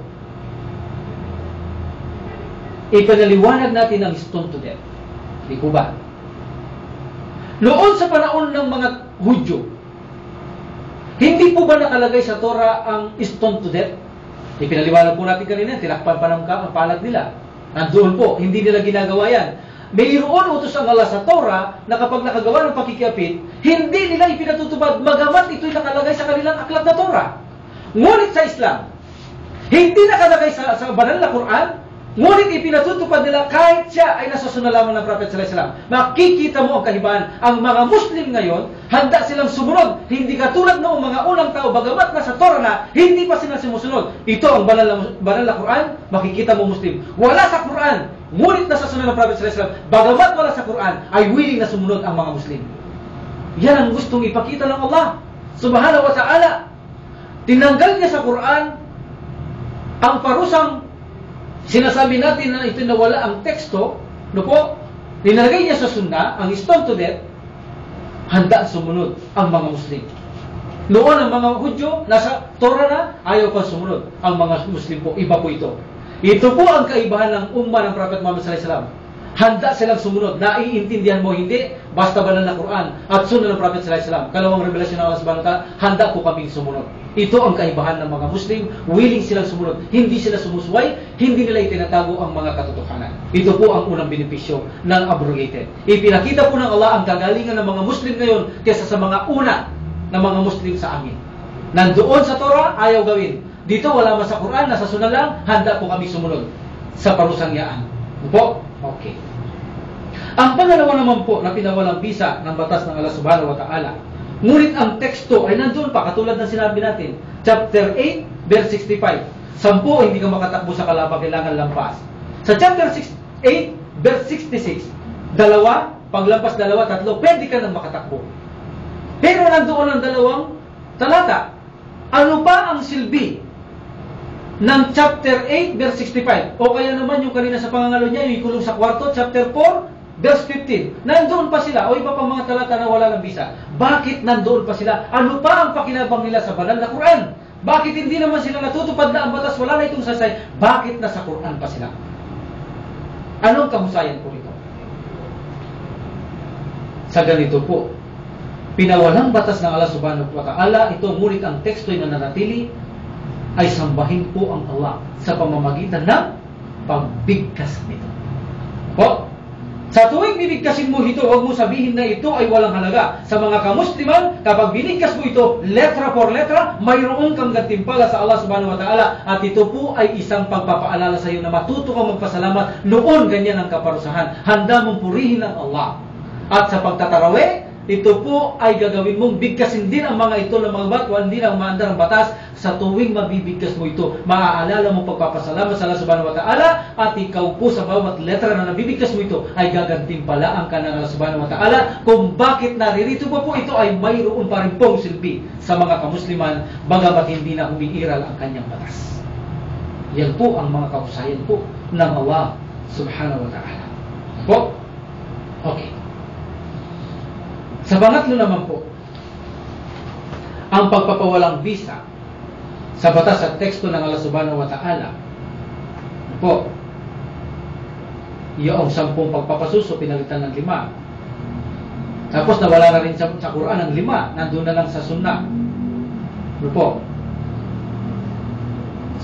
ipinaliwanag natin ang stone to death. Di ko ba? Noon sa panahon ng mga Hudyo, hindi po ba nakalagay sa Torah ang stone to death? Ipinaliwanag po natin kanina, tinakpan pa ng palad nila. Nandoon po, hindi nila ginagawa yan. Mayroon utos ang Allah sa Torah na kapag nakagawa ng pakikiapit, hindi nila ipinatutupad magamat ito'y nakalagay sa kanilang aklat na Torah. Ngunit sa Islam, hindi nakalagay sa banal na Quran, ngunit ipinatutupad nila kahit siya ay nasa sunna lamang ng Prophet sallallahu alaihi wasallam. Makikita mo ang kaibahan. Ang mga Muslim ngayon, handa silang sumunod. Hindi katulad noong mga unang tao, bagamat nasa Torah na, hindi pa sila sumusunod. Ito ang banal na Quran, makikita mo Muslim. Wala sa Quran, ngunit nasa sunna ng Prophet sallallahu alaihi wasallam. Bagamat wala sa Quran, ay willing na sumunod ang mga Muslim. Yan ang gustong ipakita ng Allah subhanahu wa ta'ala. Tinanggal niya sa Quran ang parusang sinasabi natin na ito nawala ang teksto, no po, ninalagay niya sa sunnah, ang stone to death, handa sumunod ang mga Muslim. Noon ang mga Hudyo, nasa Torah na, ayaw pa sumunod. Ang mga Muslim po, iba po ito. Ito po ang kaibahan ng ummah ng Prophet Muhammad sallallahu alaihi wasallam. Handa silang sumunod. Naiintindihan mo hindi, basta banal na Quran at sunnah ng Prophet sallallahu alaihi wasallam. Kalawang revelasyon ng Allah subhanahu wa ta'ala, handa po kaming sumunod. Ito ang kaibahan ng mga Muslim, willing silang sumunod. Hindi sila sumusuway, hindi nila itinatago ang mga katotohanan. Ito po ang unang benepisyo ng abrogated. Ipinakita po ng Allah ang kagalingan ng mga Muslim ngayon kaysa sa mga una ng mga Muslim sa amin. Nandoon sa Torah, ayaw gawin. Dito wala man sa Quran, nasa sunnah lang, handa po kami sumunod sa parusang yaan. Po? Okay. Ang pangalawa naman po na pinawalang bisa ng batas ng Allah subhanahu wa ta'ala, ngunit ang teksto ay nandun pa, katulad ng sinabi natin, chapter 8, verse 65. 10, hindi ka makatakbo sa kalaban, kailangan lampas. Sa chapter 8, verse 66, 2, paglampas 2, 3, pwede ka nang makatakbo. Pero nandoon ang dalawang talata. Ano pa ang silbi ng chapter 8, verse 65? O kaya naman yung kanina sa pangangalo niya, yung ikulong sa kwarto, chapter 4, verse 15. Nandoon pa sila, o iba pang mga talata na wala ng bisa. Bakit nandoon pa sila? Ano pa ang pakinabang nila sa banal na Quran? Bakit hindi naman sila natutupad na ang batas, wala na itong sasay? Bakit nasa Quran pa sila? Anong kahusayan po ito? Sa ganito po, pinawalang batas ng Allah subhanahu wa ta'ala, ito ngunit ang teksto'y nananatili, ay sambahin po ang Allah sa pamamagitan ng pagbigkas nito. Po, sa tuwing bibigkasin mo ito, huwag mo sabihin na ito ay walang halaga. Sa mga kamusliman, kapag binigkas mo ito, letra por letra, mayroon kang gantimpala sa Allah subhanahu wa ta'ala. At ito po ay isang pagpapaalala sa iyo na matuto kang magpasalamat. Noon ganyan ang kaparusahan. Handa mong purihin ang Allah. At sa pagtatarawe, ito po ay gagawin mong bigkasin din ang mga ito ng mga batwa, hindi na umaandar ang batas. Sa tuwing mabibigkas mo ito, maaalala mo pagpapasalamat sa Allah subhanahu wa ta'ala, at ikaw po sa bawat letra na nabibigkas mo ito ay gagantimpalaan ka ng Allah subhanahu wa ta'ala kung bakit naririto pa po ito ay mayroon pa rin pong silbi sa mga kamusliman, bagamat hindi na umiiral ang kanyang batas. Yan po ang mga kahusayan po ng Allah subhanahu wa ta'ala. Po? Okay. Sa pangatlo naman po, ang pagpapawalang visa sa batas at teksto ng Allah subhanahu wa ta'ala po, yung 10 pagpapasuso pinalitan ng 5. Tapos nawala na rin sa Quran ang 5, nandun na lang sa sunnah. Ano po?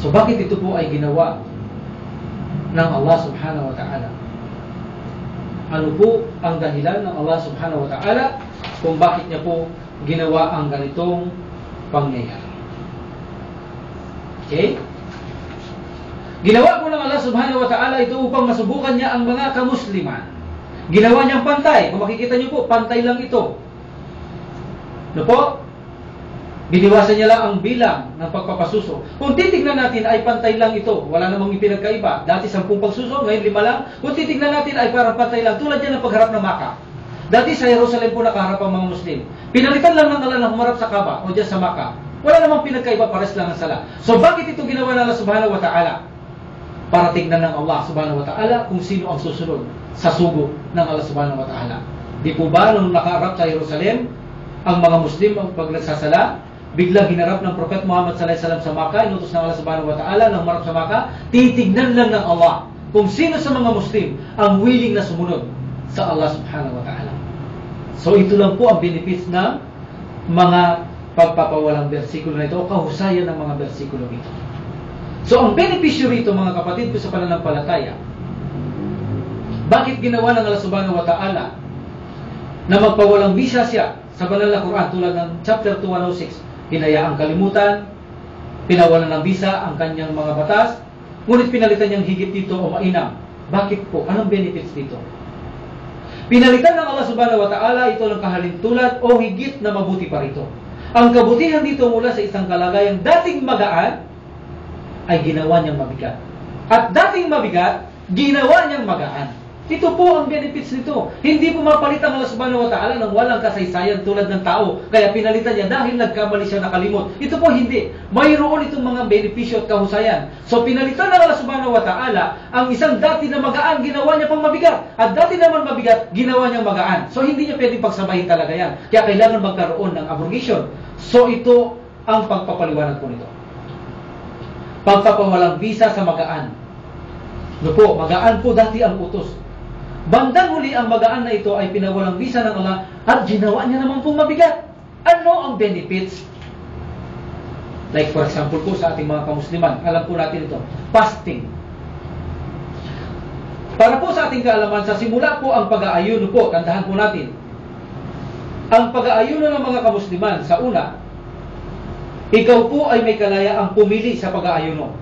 So bakit ito po ay ginawa ng Allah subhanahu wa ta'ala? Ano po ang dahilan ng Allah subhanahu wa ta'ala kung bakit niya po ginawa ang ganitong pangyayari? Okay? Ginawa po ng Allah subhanahu wa ta'ala ito upang masubukan niya ang mga kamusliman. Ginawa niyang pantay. Kung makikita niyo po, pantay lang ito. Ano po? Biniwasan niya lang ang bilang ng pagpapasuso. Kung titignan natin ay pantay lang ito. Wala namang ipinagkaiba. Dati 10 pagsuso, ngayon 5 lang. Kung titignan natin ay parang pantay lang. Tulad yan ng pagharap ng Makkah. Dati sa Jerusalem po nakaharap ang mga Muslim. Pinalitan lang ng Allah na humarap sa Kaaba o dyan sa Makkah. Wala namang pinagkaiba, pares lang ang sala. So bakit ito ginawa ng Allah subhanahu wa ta'ala? Para tignan ng Allah subhanahu wa ta'ala kung sino ang susunod sa sugo ng Allah subhanahu wa ta'ala. Di po ba nung nakaharap sa Jerusalem ang mga Muslim pag nagsasala, biglang hinarap ng Prophet Muhammad sallallahu alaihi wasallam sa Makkah, inutos ng Allah subhanahu wa ta'ala nang humarap sa Makkah, titignan lang ng Allah kung sino sa mga Muslim ang willing na sumunod sa Allah subhanahu wa ta'ala. So ito lang po ang benefits ng mga pagpapawalang bersikulo na ito o kahusayan ng mga bersikulo ito. So ang benepisyo rito mga kapatid ko sa pananampalataya, bakit ginawa ng Allah subhanahu wa ta'ala na magpawalang visa siya sa banal na Quran tulad ng chapter 2:106, hinayaan kalimutan, pinawalan ng visa ang kanyang mga batas, ngunit pinalitan niyang higit dito o mainam. Bakit po? Anong benefits dito? Pinalitan ng Allah subhanahu wa ta'ala ito ng kahalintulad o higit na mabuti pa rito. Ang kabutihan dito mula sa isang kalagayang dating magaan ay ginawa niyang mabigat. At dating mabigat, ginawa niyang magaan. Ito po ang benefits nito. Hindi po mapalit ang Allah subhanahu wa ta'ala ng walang kasaysayan tulad ng tao. Kaya pinalitan niya dahil nagkamali siya nakalimot. Ito po hindi. Mayroon itong mga benepisyo at kahusayan. So pinalitan ng Allah subhanahu wa ta'ala ang isang dati na magaan, ginawa niya pang mabigat. At dati naman mabigat, ginawa niyang magaan. So hindi niya pwedeng pagsabahin talaga yan. Kaya kailangan magkaroon ng abrogation. So ito ang pagpapaliwanag po nito. Pagpapawalang visa sa magaan. No po, magaan po dati ang utos. Bandang huli ang magaan na ito ay pinawalang visa ng Allah at ginawa niya naman pong mabigat. Ano ang benefits? Like for example po sa ating mga kamusliman, alam po natin ito, fasting. Para po sa ating kaalaman, sa simula po ang pag-aayuno po, tandahan po natin. Ang pag-aayuno ng mga kamusliman, sa una, ikaw po ay may kalayaang pumili sa pag-aayuno.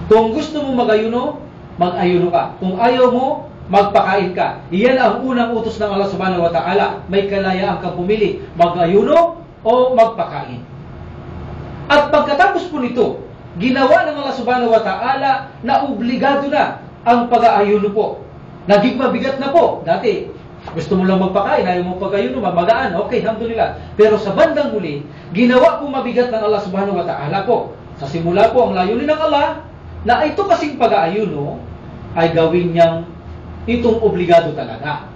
Kung gusto mo mag-ayuno, mag-ayuno ka. Kung ayaw mo, magpakain ka. Iyan ang unang utos ng Allah subhanahu wa ta'ala. May kalayaan kang pumili, mag-ayuno o magpakain. At pagkatapos po nito, ginawa ng Allah subhanahu wa ta'ala na obligado na ang pag-aayuno po. Naging mabigat na po. Dati, gusto mo lang magpakain, ayaw mo pag-ayuno, magaan. Okay, alhamdulillah. Pero sa bandang huli, ginawa po mabigat ng Allah subhanahu wa ta'ala po. Sa simula po, ang layunin ng Allah, na ito kasing pag-aayuno, ay gawin niyang itong obligado talaga.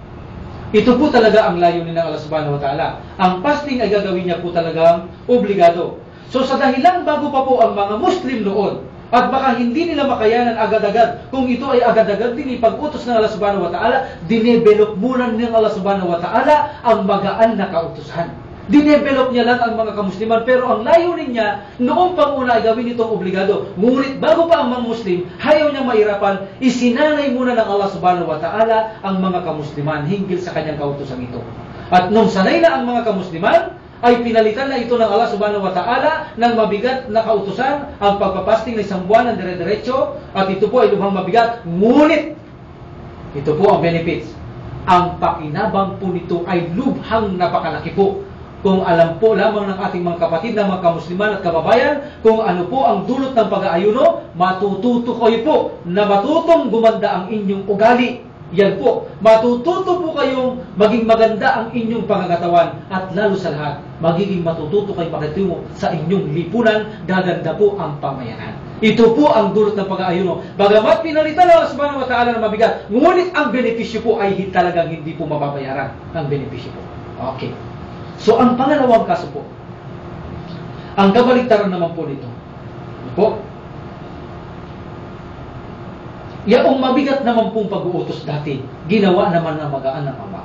Ito po talaga ang layunin ng Allah subhanahu wa ta'ala. Ang fasting ay gagawin niya po talagang obligado. So sa dahilan bago pa po ang mga Muslim noon, at baka hindi nila makayanan agad-agad, kung ito ay agad-agad din ipag-utos ng Allah subhanahu wa ta'ala, dinevelop muna ng Allah subhanahu wa ta'ala ang magaan na kautusan. Dinevelop niya lang ang mga kamusliman, pero ang layunin niya, noong panguna ay gawin itong obligado. Ngunit bago pa ang mga Muslim, ayaw niyang mahirapan, isinanay muna ng Allah subhanahu wa ta'ala ang mga kamusliman hinggil sa kanyang kautusan ito. At nung sanay na ang mga kamusliman, ay pinalitan na ito ng Allah subhanahu wa ta'ala ng mabigat na kautusan, ang pagpapasting ng isang buwan ng dire-diretso, at ito po ay lubhang mabigat. Ngunit, ito po ang benefits. ang pakinabang po nito ay lubhang napakalaki po. Kung alam po lamang ng ating mga kapatid na mga kamusliman at kababayan, kung ano po ang dulot ng pag-aayuno, matututo kayo po na matutong gumanda ang inyong ugali. Yan po, matututo po kayong maging maganda ang inyong pangangatawan at lalo sa lahat, magiging matututo kayo makitungo sa inyong lipunan, gaganda po ang pamayanan. Ito po ang dulot ng pag-aayuno. Bagamat pinalitan ng Allah subhanahu wa ta'ala ng mabigat, ngunit ang benepisyo po ay talagang hindi po mababayaran ang benepisyo po. Okay. So, ang pangalawang kaso po, ang kabaligtaran naman po nito, po, yaong mabigat naman pong pag-uutos dati, ginawa naman na magaan ng Ama.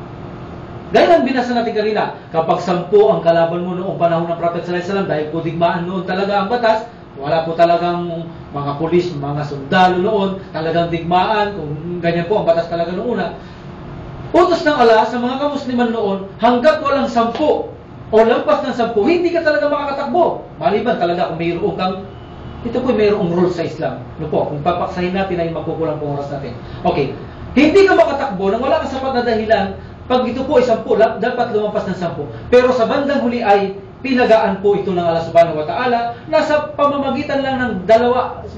Gaya ng binasa natin kanina, kapag 10 ang kalaban mo noong panahon ng Prophet sallallahu alaihi wasallam, dahil po digmaan noon talaga ang batas, wala po talagang mga pulis, mga sundalo noon, talagang digmaan, kung ganyan po ang batas talaga noong una. Utos ng Allah sa mga kamusliman noon, hanggat walang 10 o lampas ng 10, hindi ka talaga makakatakbo. Maliban talaga kung mayroong kang, ito po mayroong rules sa Islam. Ano po, kung papaksahin natin ay magkukulang po oras natin. Okay, hindi ka makatakbo nang wala kang sapat na dahilan. Pag ito po ay 10, dapat lumampas ng 10. Pero sa bandang huli ay pinagaan po ito ng Allah subhanahu wa ta'ala na sa pamamagitan lang ng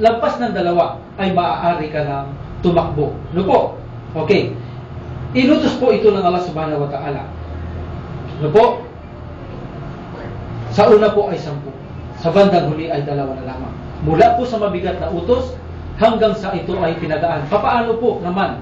lampas ng 2 ay maaari ka ng tumakbo. Ano po? Okay. Inutos po ito ng Allah subhanahu wa ta'ala. Ano po? Sa una po ay 10. Sa bandang huli ay 2 na lamang. Mula po sa mabigat na utos hanggang sa ito ay pinagaan. Papaano po naman?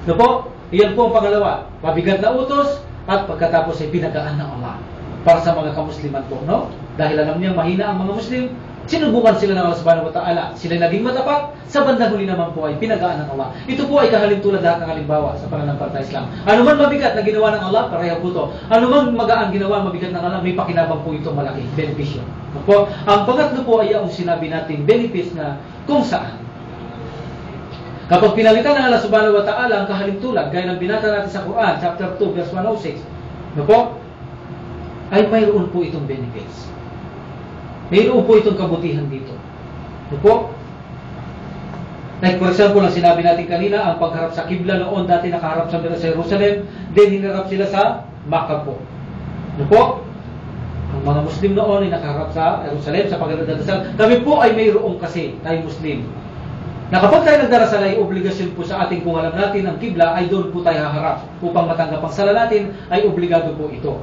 Ano po? Iyan po ang pangalawa. Mabigat na utos at pagkatapos ay pinagaan ng Allah. Para sa mga kamusliman po, no? Dahil alam niya mahina ang mga Muslim, sinubukan sila ng Allah subhanahu wa ta'ala. Sila naging matapat, sa bandang huli naman po ay pinagaan ng Allah. Ito po ay kahalintulad lahat ng halimbawa sa pananampalataya Islam. Ano man mabigat na ginawa ng Allah, pareho po ito. Ano man magaan ginawa mabigat ng Allah, may pakinabang po itong malaki, benepisyo. Po? Ang pangatlo po ay yung sinabi natin, benefits na kung saan. Kapag pinalitan ng Allah subhanahu wa ta'ala ang kahalintulad, gaya ng binasa natin sa Quran, chapter 2, verse 106, no po? Ay mayroon po itong benefits. Mayroon po itong kabutihan dito. Ano po? Like for example, ang sinabi natin kanina, ang pagharap sa Qibla noon, dati nakaharap sa Jerusalem, then hinarap sila sa Makkah po. Ano po? Ang mga Muslim noon ay nakaharap sa Jerusalem, sa pagdarasal. Kami po ay mayroong kasi, tayo Muslim. Na kapag tayo nagdarasal ay obligasyon po sa ating kung alam natin ang Qibla, ay doon po tayo haharap. Upang matanggap ang sala natin, ay obligado po ito.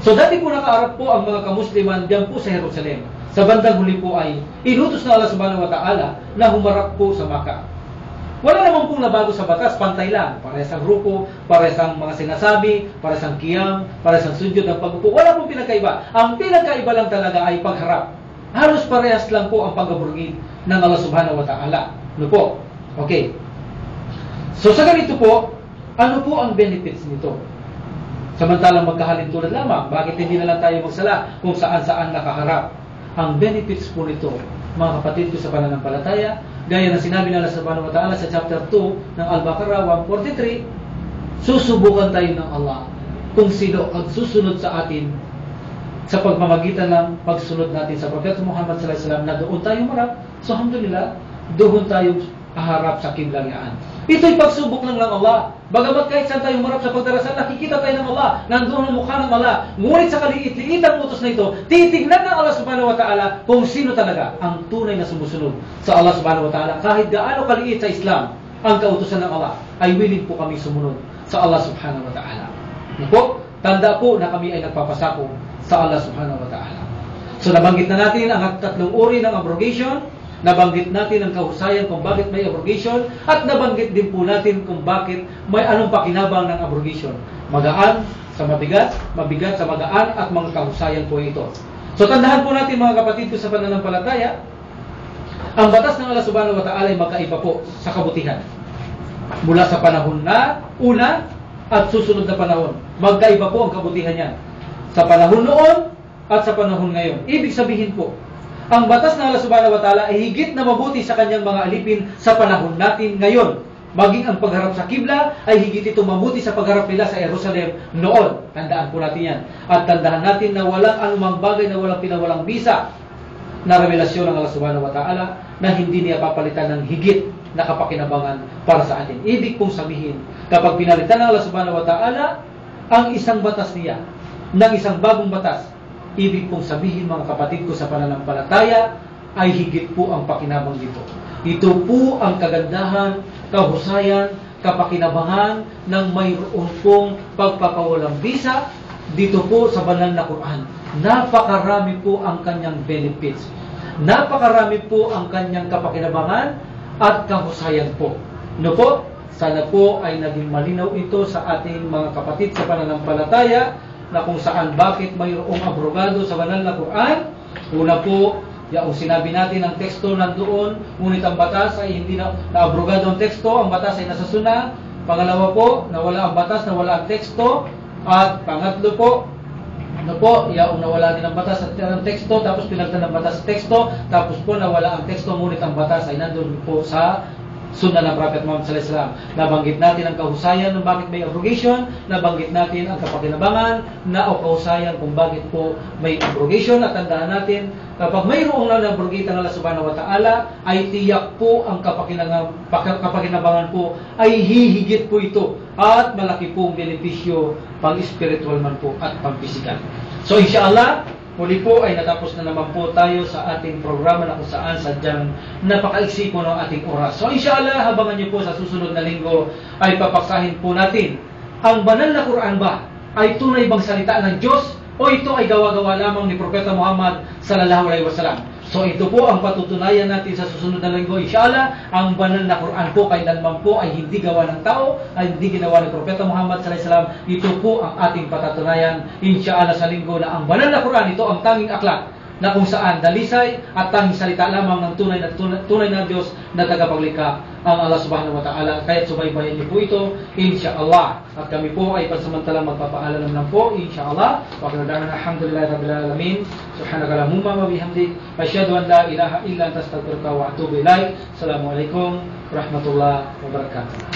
So dati po nakaharap po ang mga kamusliman diyan po sa Jerusalem. Sa bandang huli po ay inutos na Allah subhanahu wa ta'ala na humarap po sa Makkah. Wala naman pong nabago sa batas, pantay lang. Parehas ang grupo, parehas ang mga sinasabi, parehas ang qiyam, parehas ang sujud, ang pag-upo. Wala pong pinagkaiba. Ang pinagkaiba lang talaga ay pagharap. Halos parehas lang po ang pag-aburgid ng Allah subhanahu wa ta'ala. Ano po? Okay. So sa ganito po, ano po ang benefits nito? Samantalang magkahalintulad lamang, bakit hindi na lang tayo magsala kung saan-saan nakaharap? Ang benefits po nito, mga kapatid ko sa pananampalataya, gaya ng sinabi ng Allah subhanahu wa ta'ala sa chapter 2 ng Al-Baqarah 143, susubukan tayo ng Allah kung sino ang susunod sa atin sa pagmamagitan ng pagsunod natin sa Propeta Muhammad sallallahu alaihi wasallam na doon tayo marap. So alhamdulillah, doon tayo harap sa kiblang yaan. Ito'y pagsubok lang ng Allah. Bagamat kahit saan tayo marap sa pagdarasal, nakikita tayo ng Allah, nandoon ang mukha ng Allah. Ngunit sa kaliit-liitang utos na ito, titignan ng Allah subhanahu wa ta'ala kung sino talaga ang tunay na sumusunod sa Allah subhanahu wa ta'ala. Kahit gaano kaliit sa Islam ang kautusan ng Allah, ay willing po kami sumunod sa Allah subhanahu wa ta'ala. Po, tanda po na kami ay nagpapasako sa Allah subhanahu wa ta'ala. So nabanggit na natin ang 3 uri ng abrogation, nabanggit natin ang kahusayan kung bakit may abrogation, at nabanggit din po natin kung bakit may anong pakinabang ng abrogation. Magaan sa mabigat, mabigat sa magaan, at mga kahusayan po ito. So tandaan po natin mga kapatid ko sa pananampalataya, ang batas ng Allah subhanahu wa ta'ala ay magkaiba po sa kabutihan. Mula sa panahon na una at susunod na panahon, magkaiba po ang kabutihan niyan. Sa panahon noon at sa panahon ngayon. Ibig sabihin po, ang batas ng Allah subhanahu wa ta'ala ay higit na mabuti sa kanyang mga alipin sa panahon natin ngayon. Maging ang pagharap sa Qibla ay higit ito mabuti sa pagharap nila sa Jerusalem noon. Tandaan po natin yan. At tandaan natin na walang anumang bagay na walang pinawalang bisa na revelasyon ng Allah subhanahu wa ta'ala na hindi niya papalitan ng higit na kapakinabangan para sa atin. Ibig pong sabihin, kapag pinalitan ng Allah subhanahu wa ta'ala ang isang batas niya ng isang bagong batas, ibig pong sabihin mga kapatid ko sa pananampalataya ay higit po ang pakinabang dito. Ito po ang kagandahan, kahusayan, kapakinabangan ng mayroon pong pagpapawalang bisa dito po sa banal na Quran. Napakarami po ang kanyang benefits. Napakarami po ang kanyang kapakinabangan at kahusayan po. No po? Sana po ay naging malinaw ito sa ating mga kapatid sa pananampalataya na kung saan bakit mayroong abrogado sa banal na Quran. Una po, yung sinabi natin ang teksto nandoon, ngunit ang batas ay hindi na-abrogado ang teksto, ang batas ay nasa Sunnah. Pangalawa po, nawala ang batas, nawala ang teksto. At pangatlo po, yung nawala din ang batas at ang teksto, tapos pinagtan ang batas sa teksto, tapos po nawala ang teksto, ngunit ang batas ay nandoon po sa Sunnah ng Prophet Muhammad sallallahu alaihi wasallam. Nabanggit natin ang kahusayan ng bakit may abrogation, nabanggit natin ang kapakinabangan na o kahusayan kung bakit po may abrogation. At tandaan natin, kapag mayroong na-abrogate ng Allah subhanahu wa ta'ala, ay tiyak po ang kapakinabangan po ay hihigit po ito at malaki pong benepisyo pang-spiritual man po at pang-physical. So inshallah, muli po ay natapos na naman po tayo sa ating programa na kung saan sadyang napakaiksi po ng ating oras. So inshallah, habangan niyo po sa susunod na linggo ay papaksahin po natin, ang banal na Quran ba ay tunay bang salita ng Diyos o ito ay gawa-gawa lamang ni Propeta Muhammad sallallahu alaihi wasallam? So ito po ang patutunayan natin sa susunod na linggo. Inshallah, ang banal na Quran po kailanman po ay hindi gawa ng tao, ay hindi ginawa ni Propeta Muhammad sallallahu alaihi wasallam. Ito po ang ating patatunayan inshallah sa linggo na ang banal na Quran ito ang tanging aklat na kung saan dalisay at tanging salita lamang ng tunay na Diyos na tagapaglikha, ang Allah subhanahu wa ta'ala. Kaya subaybayan niyo po ito inshallah. At kami po ay pansamantalang magpapaalam lang po inshallah. Wa qadana alhamdulillahi rabbil alamin. Subhanakallahumma wa bihamdik, asyhadu an la ilaha illa anta astaghfiruka wa atubu ilaik. Assalamualaikum warahmatullahi wabarakatuh.